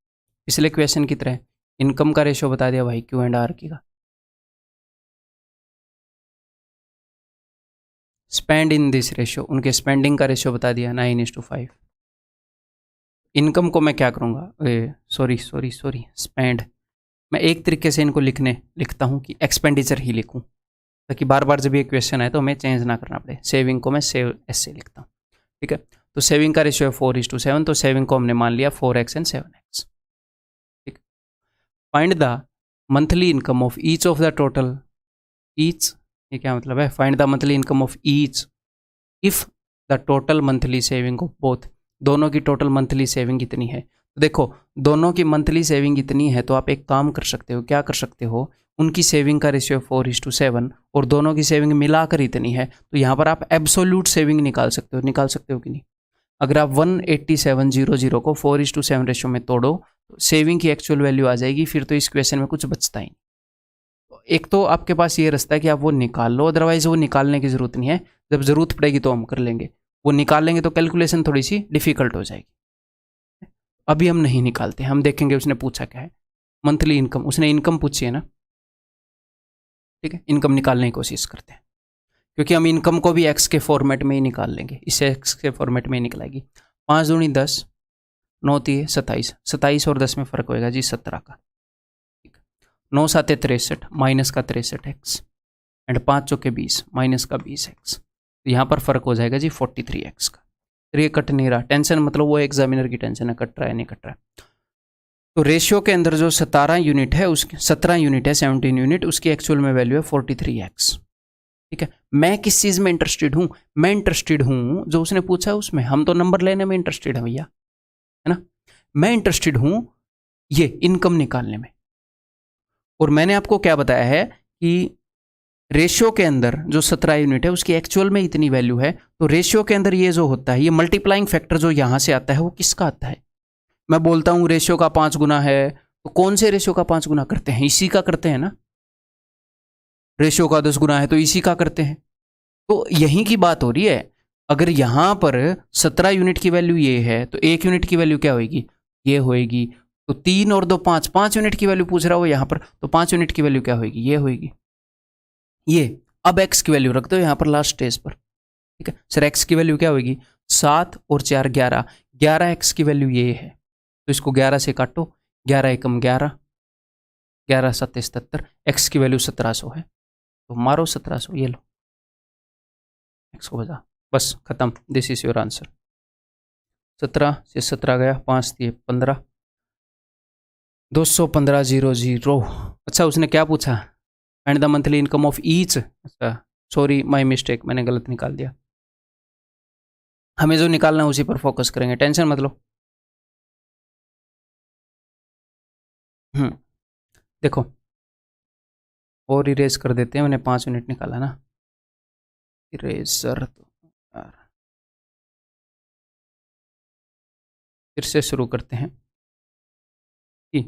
पिछले क्वेश्चन की तरह इनकम का रेशियो बता दिया भाई Q एंड R की का, स्पेंड इन दिस रेशियो उनके स्पेंडिंग का रेशियो बता दिया 9:5। इनकम को मैं क्या करूँगा, सॉरी स्पेंड, मैं एक तरीके से इनको लिखता हूँ कि एक्सपेंडिचर ही लिखूँ, ताकि बार बार जब ये क्वेश्चन आए तो हमें चेंज ना करना पड़े। सेविंग को मैं सेव ऐसे लिखता हूँ, ठीक है। तो सेविंग का रेशियो है 4:7, तो सेविंग को हमने मान लिया 4x एंड 7x। ठीक, find the monthly income of each of the total, each ये क्या मतलब है, find the monthly income of each if the total monthly saving of both, दोनों की टोटल मंथली सेविंग कितनी है। तो देखो दोनों की मंथली सेविंग इतनी है, तो आप एक काम कर सकते हो, क्या कर सकते हो, उनकी सेविंग का रेशियो 4:7 और दोनों की सेविंग मिलाकर इतनी है, तो यहाँ पर आप एब्सोल्यूट सेविंग निकाल सकते हो कि नहीं। अगर आप 18700 को 4:7 रेशियो में तोड़ो तो सेविंग की एक्चुअल वैल्यू आ जाएगी, फिर तो इस क्वेश्चन में कुछ बचता ही नहीं। एक तो आपके पास ये रास्ता है कि आप वो निकाल लो, अदरवाइज वो निकालने की ज़रूरत नहीं है, जब ज़रूरत पड़ेगी तो हम कर लेंगे। वो निकाल लेंगे तो कैलकुलेशन थोड़ी सी डिफिकल्ट हो जाएगी। अभी हम नहीं निकालते, हम देखेंगे उसने पूछा क्या है। मंथली इनकम, उसने इनकम पूछी है ना, ठीक है, इनकम निकालने की कोशिश करते हैं, क्योंकि हम इनकम को भी एक्स के फॉर्मेट में ही निकाल लेंगे, इसे एक्स के फॉर्मेट में ही निकलेगी। 5 दूनी 10, 9 3 27, 27 और 10 में फ़र्क होएगा जी 17 का। 9 7 63, माइनस का 63x एंड 5 चौके 20, माइनस का 20x। तो यहाँ पर फ़र्क हो जाएगा जी 43x का। फिर ये कट नहीं रहा, टेंशन मतलब वो एग्जामिनर की टेंशन है, कट रहा है नहीं कट रहा है। तो रेशियो के अंदर जो 17 यूनिट है, उसकी 17 यूनिट है, 17 यूनिट, उसकी एक्चुअल में वैल्यू है 43x। ठीक है, मैं किस चीज़ में इंटरेस्टेड हूँ, मैं इंटरेस्टेड हूँ जो उसने पूछा है उसमें, हम तो नंबर लेने में इंटरेस्टेड है भैया, है ना। मैं इंटरेस्टेड हूँ ये इनकम निकालने में, और मैंने आपको क्या बताया है कि रेशियो के अंदर जो 17 यूनिट है उसकी एक्चुअल में इतनी वैल्यू है, तो रेशियो के अंदर ये जो होता है, ये मल्टीप्लाइंग फैक्टर जो यहाँ से आता है वो किसका आता है। मैं बोलता हूँ रेशियो का 5 गुना है, तो कौन से रेशियो का 5 गुना करते हैं, इसी का करते हैं ना। रेशियो का 10 गुना है तो इसी का करते हैं, तो यहीं की बात हो रही है। अगर यहाँ पर 17 यूनिट की वैल्यू ये है, तो 1 यूनिट की वैल्यू क्या होगी, ये होएगी। तो 3 और 2 5, 5 यूनिट की वैल्यू पूछ रहा हो यहाँ पर, तो 5 यूनिट की वैल्यू क्या होगी, ये होएगी ये। अब x की वैल्यू रख दो यहाँ पर लास्ट स्टेज पर, ठीक है सर। x की वैल्यू क्या होगी, 7 और 4 11, 11x की वैल्यू ये है, तो इसको 11 से काटो, 11 एकम 11, 11 7 77, x की वैल्यू 1700 है, तो मारो 1700, ये लो x को बजा, बस खत्म, दिस इज योर आंसर। 17 से 17 गया, 5 दिए 15, 215,000। अच्छा उसने क्या पूछा, find the monthly income of each. अच्छा सॉरी माय मिस्टेक, मैंने गलत निकाल दिया। हमें जो निकालना है उसी पर फोकस करेंगे, टेंशन मत लो। देखो और इरेज कर देते हैं, मैंने 5 यूनिट निकाला ना, इरेजर तो यार फिर से शुरू करते हैं कि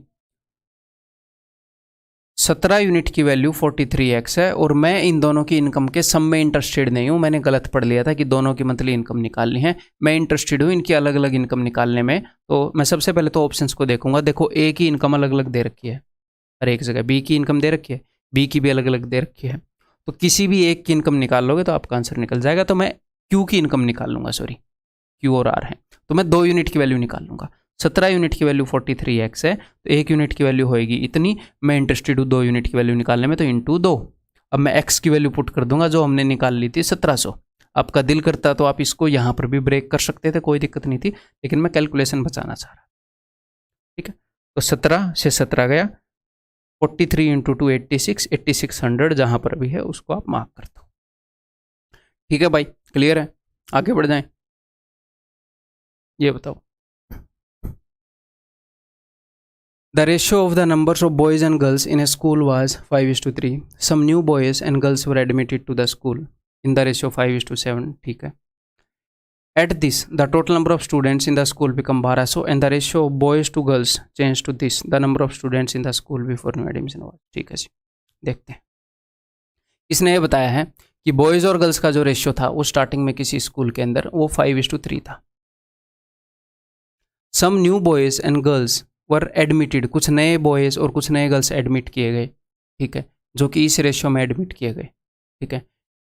17 यूनिट की वैल्यू 43x है और मैं इन दोनों की इनकम के सम में इंटरेस्टेड नहीं हूँ। मैंने गलत पढ़ लिया था कि दोनों की मंथली इनकम निकालनी है। मैं इंटरेस्टेड हूँ इनकी अलग अलग इनकम निकालने में। तो मैं सबसे पहले तो ऑप्शंस को देखूंगा। देखो, ए की इनकम अलग अलग दे रखी है हर एक जगह, बी की इनकम दे रखी है, बी की भी अलग अलग दे रखी है। तो किसी भी एक की इनकम निकाल लोगे तो आपका आंसर निकल जाएगा। तो मैं क्यू की इनकम निकाल लूंगा, सॉरी क्यू और आर है, तो मैं 2 यूनिट की वैल्यू निकाल लूंगा। 17 यूनिट की वैल्यू 43x है, तो 1 यूनिट की वैल्यू होएगी इतनी। मैं इंटरेस्टेड हूँ 2 यूनिट की वैल्यू निकालने में, तो इंटू 2। अब मैं x की वैल्यू पुट कर दूंगा जो हमने निकाल ली थी 1700। आपका दिल करता तो आप इसको यहाँ पर भी ब्रेक कर सकते थे, कोई दिक्कत नहीं थी, लेकिन मैं कैलकुलेशन बचाना चाह रहा। ठीक है, तो 17 से 17 गया, 43 इंटू 2 86, 8600 जहाँ पर भी है उसको आप मार्क कर दो। ठीक है भाई, क्लियर है? आगे बढ़ जाएं। ये बताओ, the ratio of the numbers of boys and girls in a school was 5:3. Some new boys and girls were admitted to the school in the ratio 5:7. ठीक है, at this the total number of students in the school become 1200 and the ratio of boys to girls changed to this, the number of students in the school before new admission was. ठीक है जी, देखते हैं। इसने ये बताया है कि boys और गर्ल्स का जो रेशियो था वो स्टार्टिंग में किसी स्कूल के अंदर वो 5:3 था। Some new boys and girls were admitted, कुछ नए बॉयज़ और कुछ नए गर्ल्स एडमिट किए गए, ठीक है, जो कि इस रेशियो में एडमिट किए गए। ठीक है,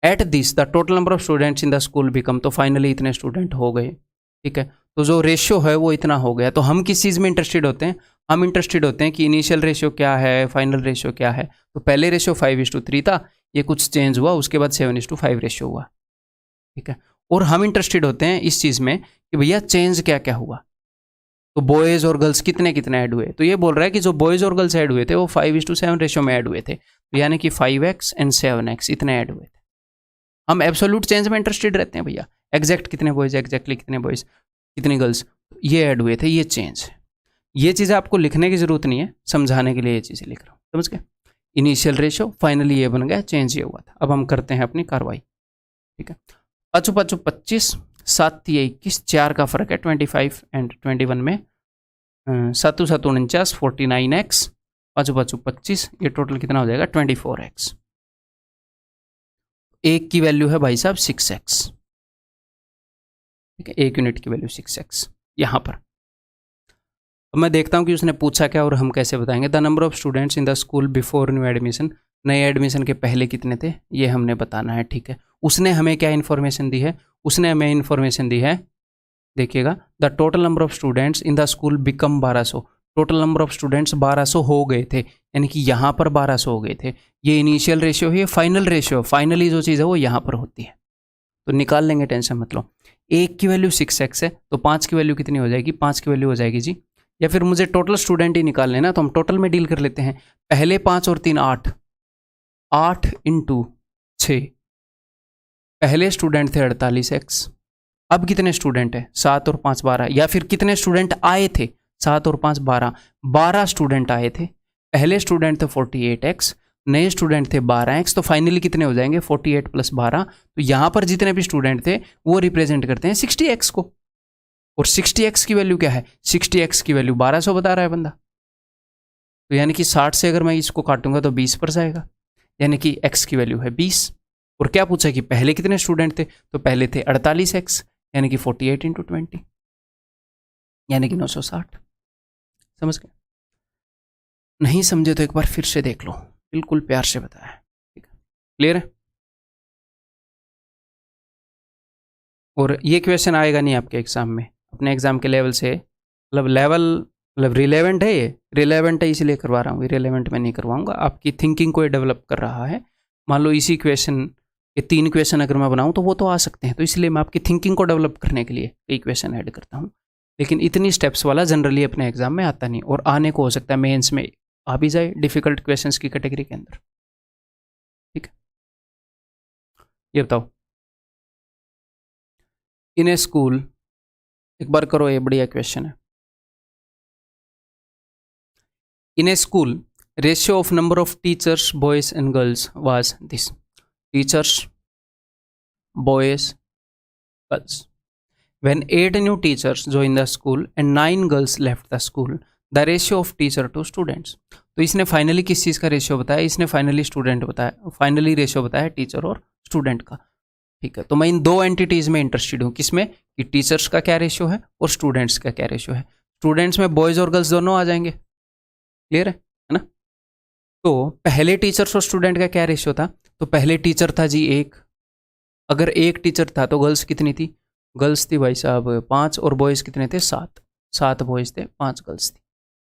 at this the total number of students in the school become, तो फाइनली इतने स्टूडेंट हो गए। ठीक है, तो जो रेशियो है वो इतना हो गया। तो हम किस चीज़ में इंटरेस्टेड होते हैं? हम इंटरेस्टेड होते हैं कि इनिशियल रेशियो क्या है, फाइनल रेशियो क्या है। तो पहले रेशियो 5:3 था, ये कुछ चेंज हुआ, उसके बाद 7:5 रेशियो हुआ। ठीक है, और हम इंटरेस्टेड होते हैं इस चीज़ में कि भैया चेंज क्या क्या हुआ, तो बॉयज़ और गर्ल्स कितने कितने ऐड हुए। तो ये बोल रहा है कि जो बॉयज़ और गर्ल्स ऐड हुए थे वो 5:7 रेशियो में ऐड हुए थे, तो यानी कि 5x एंड 7x इतने ऐड हुए थे। हम एब्सोल्यूट चेंज में इंटरेस्टेड रहते हैं भैया, एग्जैक्ट कितने बॉयज़, एग्जैक्टली कितने बॉयज़, कितनी गर्ल्स, ये ऐड हुए थे, ये चेंज है। ये चीज़ें आपको लिखने की ज़रूरत नहीं है, समझाने के लिए ये चीज़ें लिख रहा हूँ, समझ गए? इनिशियल रेशियो फाइनली ये बन गया, चेंज ये हुआ था। अब हम करते हैं अपनी कार्रवाई। ठीक है, 5 25, 7 21, 4 का फर्क है 25 एंड 21 में, 7 7 49, 49x, 5 25, ये टोटल कितना हो जाएगा 24x। एक की वैल्यू है भाई साहब 6x। ठीक है, 1 यूनिट की वैल्यू 6x यहाँ पर। अब मैं देखता हूँ कि उसने पूछा क्या और हम कैसे बताएंगे। The number of students in the school before new admission, नए एडमिशन के पहले कितने थे ये हमने बताना है। ठीक है, उसने हमें क्या इन्फॉर्मेशन दी है? उसने हमें इन्फॉर्मेशन दी है, देखिएगा, the total number of students in the school become 1200। Total number of students 1200 हो गए थे, यानी कि यहाँ पर 1200 हो गए थे। ये इनिशियल रेशियो है, ये फाइनल रेशियो, फाइनली जो चीज़ है वो यहाँ पर होती है, तो निकाल लेंगे, टेंशन मत लो। 1 की वैल्यू 6x है, तो 5 की वैल्यू कितनी हो जाएगी? 5 की वैल्यू हो जाएगी जी, या फिर मुझे टोटल स्टूडेंट ही निकाल लेना, तो हम टोटल में डील कर लेते हैं। पहले 5 और 3 8, 8 इंटू 6, पहले स्टूडेंट थे 48x, अब कितने स्टूडेंट है? 7 और 5 12, या फिर कितने स्टूडेंट आए थे? 7 और 5 12, 12 स्टूडेंट आए थे। पहले स्टूडेंट थे 48x, नए स्टूडेंट थे 12x, तो फाइनली कितने हो जाएंगे? 48 प्लस 12। तो यहाँ पर जितने भी स्टूडेंट थे वो रिप्रेजेंट करते हैं 60x को, और 60x की वैल्यू क्या है? 60x की वैल्यू 1200 बता रहा है बंदा, तो यानी कि 60 से अगर मैं इसको काटूंगा तो 20 पर जाएगा, यानी कि x की वैल्यू है 20। और क्या पूछा कि पहले कितने स्टूडेंट थे? तो पहले थे 48x, यानी कि 48 इंटू 20, यानी कि 960। समझ गए? नहीं समझे तो एक बार फिर से देख लो, बिल्कुल प्यार से बताया है। ठीक है, क्लियर है? और ये क्वेश्चन आएगा नहीं आपके एग्जाम में, अपने एग्जाम के लेवल से, मतलब लेवल, मतलब रिलेवेंट है, ये रिलेवेंट है इसलिए करवा रहा हूँ, इरेलेवेंट में नहीं करवाऊंगा। आपकी थिंकिंग को ये डेवलप कर रहा है। मान लो इसी क्वेश्चन ये 3 क्वेश्चन अगर मैं बनाऊँ तो वो तो आ सकते हैं, तो इसलिए मैं आपकी थिंकिंग को डेवलप करने के लिए कई क्वेश्चन ऐड करता हूँ। लेकिन इतनी स्टेप्स वाला जनरली अपने एग्जाम में आता नहीं, और आने को हो सकता है मेंस में आ भी जाए डिफिकल्ट क्वेश्चंस की कैटेगरी के अंदर। ठीक है, ये बताओ, इन ए स्कूल, एक बार करो, ये बढ़िया क्वेश्चन है। In a school ratio of number of teachers boys and girls was this, teachers boys girls. When 8 new teachers join the school and 9 girls left the school the ratio of teacher to students. तो इसने finally किस चीज़ का ratio बताया, इसने finally student बताया, finally ratio बताया teacher और स्टूडेंट का। ठीक है, तो मैं इन दो एंटिटीज़ में इंटरेस्टेड हूँ, किसमें कि टीचर्स का क्या रेशियो है और स्टूडेंट्स का क्या रेशियो है। स्टूडेंट्स में बॉयज़ और गर्ल्स दोनों आ जाएंगे, क्लियर है ना। तो पहले टीचर्स और स्टूडेंट का क्या रेशियो था, तो पहले टीचर था जी 1, अगर 1 टीचर था तो गर्ल्स कितनी थी, गर्ल्स थी भाई साहब 5 और बॉयज़ कितने थे 7, 7 बॉयज़ थे 5 गर्ल्स थी।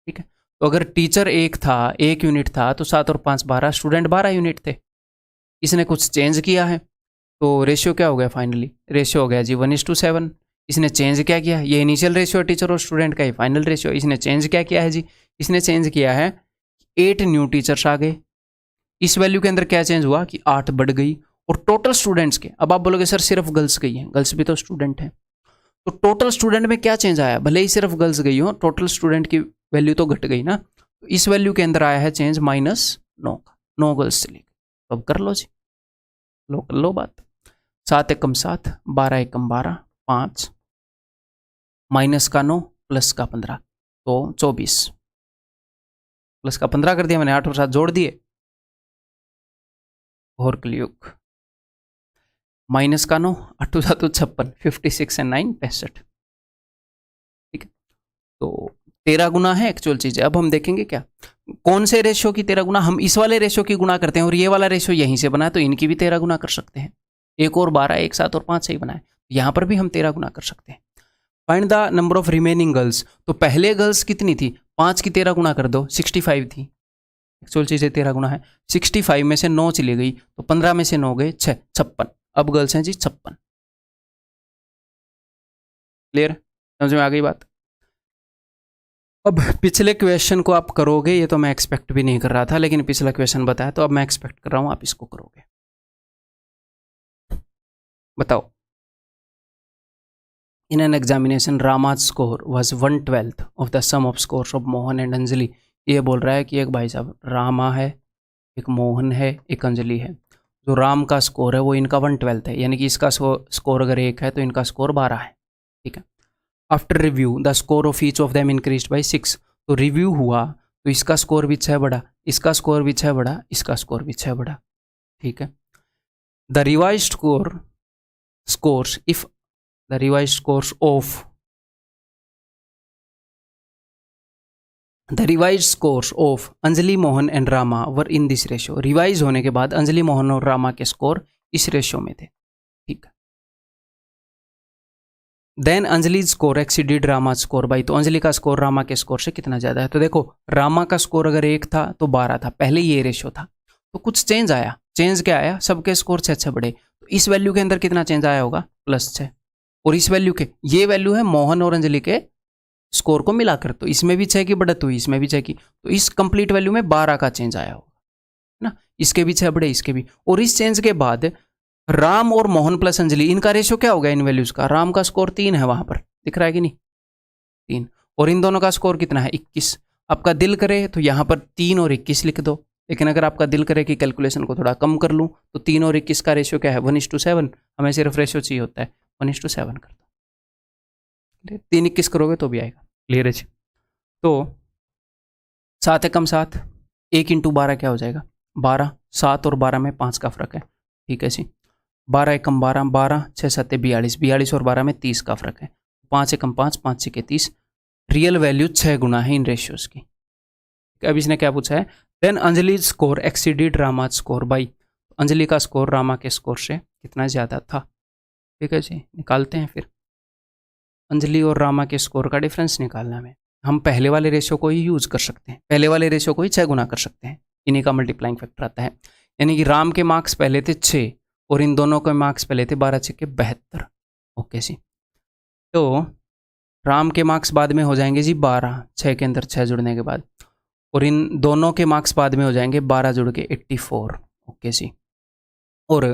ठीक है, तो अगर टीचर 1 था, 1 यूनिट था, तो 7 और 5 12, स्टूडेंट 12 यूनिट थे। इसने कुछ चेंज किया है तो रेशियो क्या हो गया, फाइनली रेशियो हो गया जी 1:7। इसने चेंज क्या किया, ये इनिशियल रेशियो है टीचर और स्टूडेंट का, ये फाइनल रेशियो। इसने चेंज क्या किया है जी, इसने चेंज किया है 8 न्यू टीचर्स आ गए। इस वैल्यू के अंदर क्या चेंज हुआ कि 8 बढ़ गई, और टोटल स्टूडेंट्स के, अब आप बोलोगे सर सिर्फ गर्ल्स गई हैं, गर्ल्स भी तो स्टूडेंट हैं, तो टोटल स्टूडेंट में क्या चेंज आया, भले ही सिर्फ गर्ल्स गई हो, टोटल स्टूडेंट की वैल्यू तो घट गई ना। तो इस वैल्यू के अंदर आया है चेंज -9 का, 9 गर्ल्स से लेकर। तो अब कर लो जी, लो कर लो बात। 7 एकम 7, 12 एकम 12, 5 माइनस का 9 प्लस का 15, तो 24, प्लस का 15 कर दिया मैंने, 8 और 7 जोड़ दिए, और कलयुग माइनस का 9, 8 7 56, 56 एंड 9 65। ठीक है, तो 13 गुना है एक्चुअल चीज़ है। अब हम देखेंगे क्या, कौन से रेशियो की 13 गुना, हम इस वाले रेशियो की गुना करते हैं और ये वाला रेशियो यहीं से बना है, तो इनकी भी 13 गुना कर सकते हैं। 1 और 12, 1 7 और 5 से ही बना है, यहाँ पर भी हम 13 गुना कर सकते हैं। Find the number of remaining girls, तो पहले गर्ल्स कितनी थी, 5 की 13 गुना कर दो, 65 थी। एक्चुअल चीज़ है 13 गुना है, 65 में से 9 चली गई, तो 15 में से 9 गए 6, 56। अब गर्ल्स हैं जी 56। क्लियर, समझ में आ गई बात। अब पिछले क्वेश्चन को आप करोगे, ये तो मैं एक्सपेक्ट भी नहीं कर रहा था, लेकिन पिछला क्वेश्चन बताया तो अब मैं एक्सपेक्ट कर रहा हूं आप इसको करोगे। बताओ, in an examination Rama's score was 1/12 of the sum of scores of Mohan and Anjali. ये बोल रहा है कि एक भाई साहब रामा है, एक मोहन है, एक अंजलि है। जो राम का स्कोर है वो इनका 1/12 है, यानी कि इसका स्कोर अगर 1 है तो इनका स्कोर 12 है। ठीक है, after review the score of each of them increased by 6। तो रिव्यू हुआ तो इसका स्कोर भी 6 बढ़ा, इसका स्कोर भी 6 बढ़ा, इसका स्कोर भी 6 बढ़ा। ठीक है, the revised scores if the revised scores of the revise scores of Anjali Mohan and Rama were in this ratio. Revise होने के बाद अंजलि मोहन और रामा के स्कोर इस रेशियो में थे। ठीक है, then Anjali score exceeded Rama score by, तो अंजलि का स्कोर रामा के स्कोर से कितना ज़्यादा है। तो देखो रामा का स्कोर अगर 1 था तो 12 था, पहले ये रेशियो था, तो कुछ चेंज आया। चेंज क्या आया, सबके स्कोर 6 बढ़े, तो इस वैल्यू के अंदर कितना चेंज आया होगा, +6। और इस वैल्यू के, ये वैल्यू है मोहन और अंजलि के स्कोर को मिलाकर, तो इसमें भी 6 की बढ़त हुई, इसमें भी 6 की, तो इस कंप्लीट वैल्यू में 12 का चेंज आया होगा ना। इसके भी 6 बढ़े, इसके भी, और इस चेंज के बाद राम और मोहन प्लस अंजलि, इनका रेशियो क्या हो गया इन वैल्यूज का। राम का स्कोर 3 है, वहां पर दिख रहा है कि नहीं 3, और इन दोनों का स्कोर कितना है 21। आपका दिल करे तो यहां पर 3 और 21 लिख दो, लेकिन अगर आपका दिल करे कि कैलकुलेशन को थोड़ा कम कर लूं तो 3 और 21 का रेशियो क्या है 1:7। हमें सिर्फ रेशियो चाहिए होता है 1:7 कर दो, 3 21 करोगे तो भी आएगा। क्लियर है जी। तो 7 एकम 7, 1 × 12 क्या हो जाएगा 12, 7 और 12 में 5 का फर्क है। ठीक है जी, 12 एकम 12, 12 6 7 42, 42 और 12 में 30 का फर्क है। 5 एकम 5, 5 6 30, रियल वैल्यू 6 गुना है इन रेशियोज की। अब इसने क्या पूछा है, then Anjali score exceeded Rama score by, Anjali का स्कोर रामा के स्कोर से कितना ज़्यादा था। ठीक है जी, निकालते हैं फिर। अंजलि और रामा के स्कोर का डिफरेंस निकालना है, हम पहले वाले रेशियो को ही यूज़ कर सकते हैं, पहले वाले रेशियो को ही 6 गुना कर सकते हैं, इन्हीं का मल्टीप्लाइंग फैक्टर आता है। यानी कि राम के मार्क्स पहले थे 6 और इन दोनों के मार्क्स पहले थे 12 6 के 72। ओके जी, तो राम के मार्क्स बाद में हो जाएंगे जी 12, 6 के अंदर 6 जुड़ने के बाद, और इन दोनों के मार्क्स बाद में हो जाएंगे 12 जुड़ के 84। ओके जी, और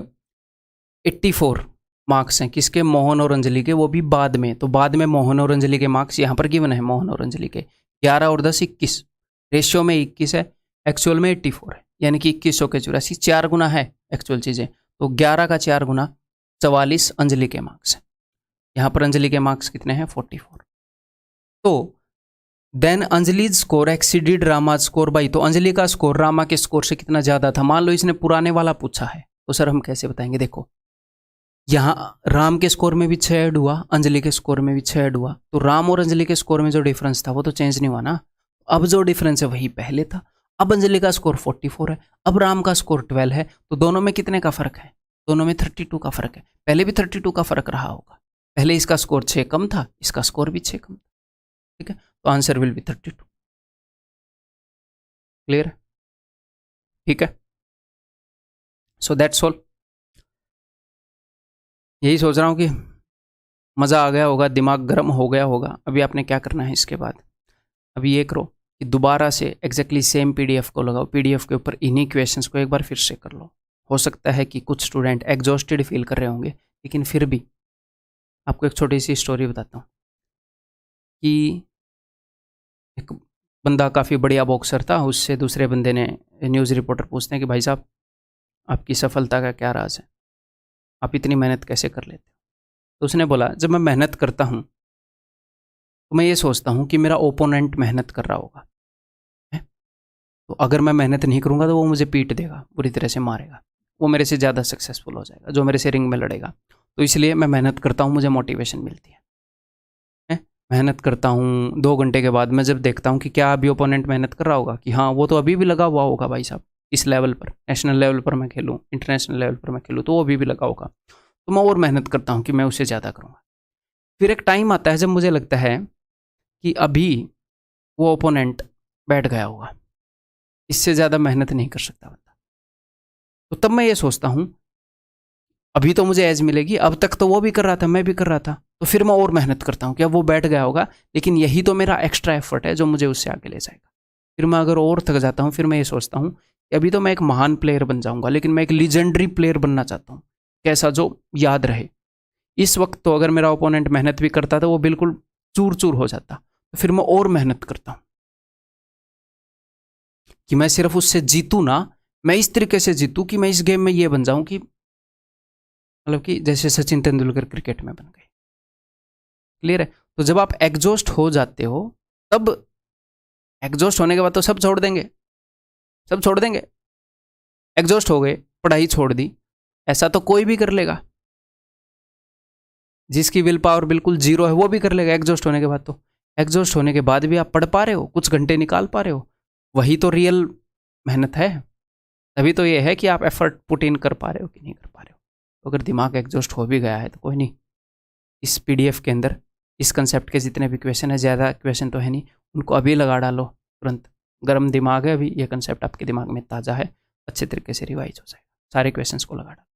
84 मार्क्स हैं किसके, मोहन और अंजलि के, वो भी बाद में। तो बाद में मोहन और अंजलि के मार्क्स यहाँ पर गिवन है, मोहन और अंजलि के 11 और 10 21, रेशियो में 21 है, एक्चुअल में 84 है, यानी कि 2100 के 84, 4 गुना है एक्चुअल चीज़ें। तो 11 का 4 गुना 44 अंजलि के मार्क्स है। यहाँ पर अंजलि के मार्क्स कितने हैं 44। तो then Anjali's score exceeded Rama score by, तो अंजलि का स्कोर रामा के स्कोर से कितना ज़्यादा था। मान लो इसने पुराने वाला पूछा है, तो सर हम कैसे बताएंगे। देखो यहाँ राम के स्कोर में भी 6 ऐड हुआ, अंजलि के स्कोर में भी 6 ऐड हुआ, तो राम और अंजलि के स्कोर में जो डिफरेंस था वो तो चेंज नहीं हुआ ना। अब जो डिफरेंस है वही पहले था। अब अंजलि का स्कोर 44 है, अब राम का स्कोर 12 है, तो दोनों में कितने का फर्क है, दोनों में 32 का फर्क है। पहले भी 32 का फर्क रहा होगा, पहले इसका स्कोर 6 कम था, इसका स्कोर भी 6 कम था, ठीक है। तो आंसर विल बी 32। क्लियर है, ठीक है। So that's all. यही सोच रहा हूँ कि मज़ा आ गया होगा, दिमाग गर्म हो गया होगा। अभी आपने क्या करना है इसके बाद, अभी ये करो कि दोबारा से एग्जैक्टली सेम पीडीएफ को लगाओ, पीडीएफ के ऊपर इन्हीं क्वेश्चंस को एक बार फिर से कर लो। हो सकता है कि कुछ स्टूडेंट एग्जॉस्टेड फील कर रहे होंगे, लेकिन फिर भी आपको एक छोटी सी स्टोरी बताता हूँ कि एक बंदा काफ़ी बढ़िया बॉक्सर था, उससे दूसरे बंदे ने, न्यूज़ रिपोर्टर पूछते हैं कि भाई साहब आपकी सफलता का क्या राज है, आप इतनी मेहनत कैसे कर लेते हो। तो उसने बोला जब मैं मेहनत करता हूँ तो मैं ये सोचता हूँ कि मेरा ओपोनेंट मेहनत कर रहा होगा, तो अगर मैं मेहनत नहीं करूँगा तो वो मुझे पीट देगा, बुरी तरह से मारेगा, वो मेरे से ज़्यादा सक्सेसफुल हो जाएगा, जो मेरे से रिंग में लड़ेगा। तो इसलिए मैं मेहनत करता हूँ, मुझे मोटिवेशन मिलती है। मेहनत करता हूँ, 2 घंटे के बाद मैं जब देखता हूँ कि क्या अभी ओपोनेंट मेहनत कर रहा होगा, कि हाँ वो तो अभी भी लगा हुआ होगा भाई साहब, इस लेवल पर, नेशनल लेवल पर मैं खेलूँ, इंटरनेशनल लेवल पर मैं खेलूँ, तो वो अभी भी लगा होगा, तो मैं और मेहनत करता हूँ कि मैं उससे ज़्यादा करूँगा। फिर एक टाइम आता है जब मुझे लगता है कि अभी वो ओपोनेंट बैठ गया होगा, इससे ज़्यादा मेहनत नहीं कर सकता बंदा। तो तब मैं ये सोचता हूँ अभी तो मुझे एज मिलेगी, अब तक तो वो भी कर रहा था, मैं भी कर रहा था, तो फिर मैं और मेहनत करता हूँ कि अब वो बैठ गया होगा, लेकिन यही तो मेरा एक्स्ट्रा एफर्ट है जो मुझे उससे आगे ले जाएगा। फिर मैं अगर और थक जाता हूँ, फिर मैं ये सोचता हूँ कि अभी तो मैं एक महान प्लेयर बन जाऊँगा, लेकिन मैं एक लीजेंडरी प्लेयर बनना चाहता हूँ, कैसा जो याद रहे। इस वक्त तो अगर मेरा ओपोनेंट मेहनत भी करता था वो बिल्कुल चूर चूर हो जाता, तो फिर मैं और मेहनत करता हूँ कि मैं सिर्फ उससे जीतूँ ना, मैं इस तरीके से जीतूँ कि मैं इस गेम में ये बन जाऊँ कि मतलब कि जैसे सचिन तेंदुलकर क्रिकेट में बन गए। क्लियर है। तो जब आप एग्जॉस्ट हो जाते हो, तब एग्जॉस्ट होने के बाद तो सब छोड़ देंगे, सब छोड़ देंगे। एग्जॉस्ट हो गए, पढ़ाई छोड़ दी, ऐसा तो कोई भी कर लेगा, जिसकी विल पावर बिल्कुल जीरो है वो भी कर लेगा एग्जॉस्ट होने के बाद। तो एग्जॉस्ट होने के बाद भी आप पढ़ पा रहे हो, कुछ घंटे निकाल पा रहे हो, वही तो रियल मेहनत है। तभी तो ये है कि आप एफर्ट पुट इन कर पा रहे हो कि नहीं कर पा रहे हो। तो अगर दिमाग एग्जॉस्ट हो भी गया है तो कोई नहीं, इस पीडीएफ के अंदर इस कंसेप्ट के जितने भी क्वेश्चन है, ज़्यादा क्वेश्चन तो है नहीं, उनको अभी लगा डालो तुरंत। गर्म दिमाग है अभी, ये कंसेप्ट आपके दिमाग में ताज़ा है, अच्छे तरीके से रिवाइज हो जाएगा। सारे क्वेश्चंस को लगा डालो।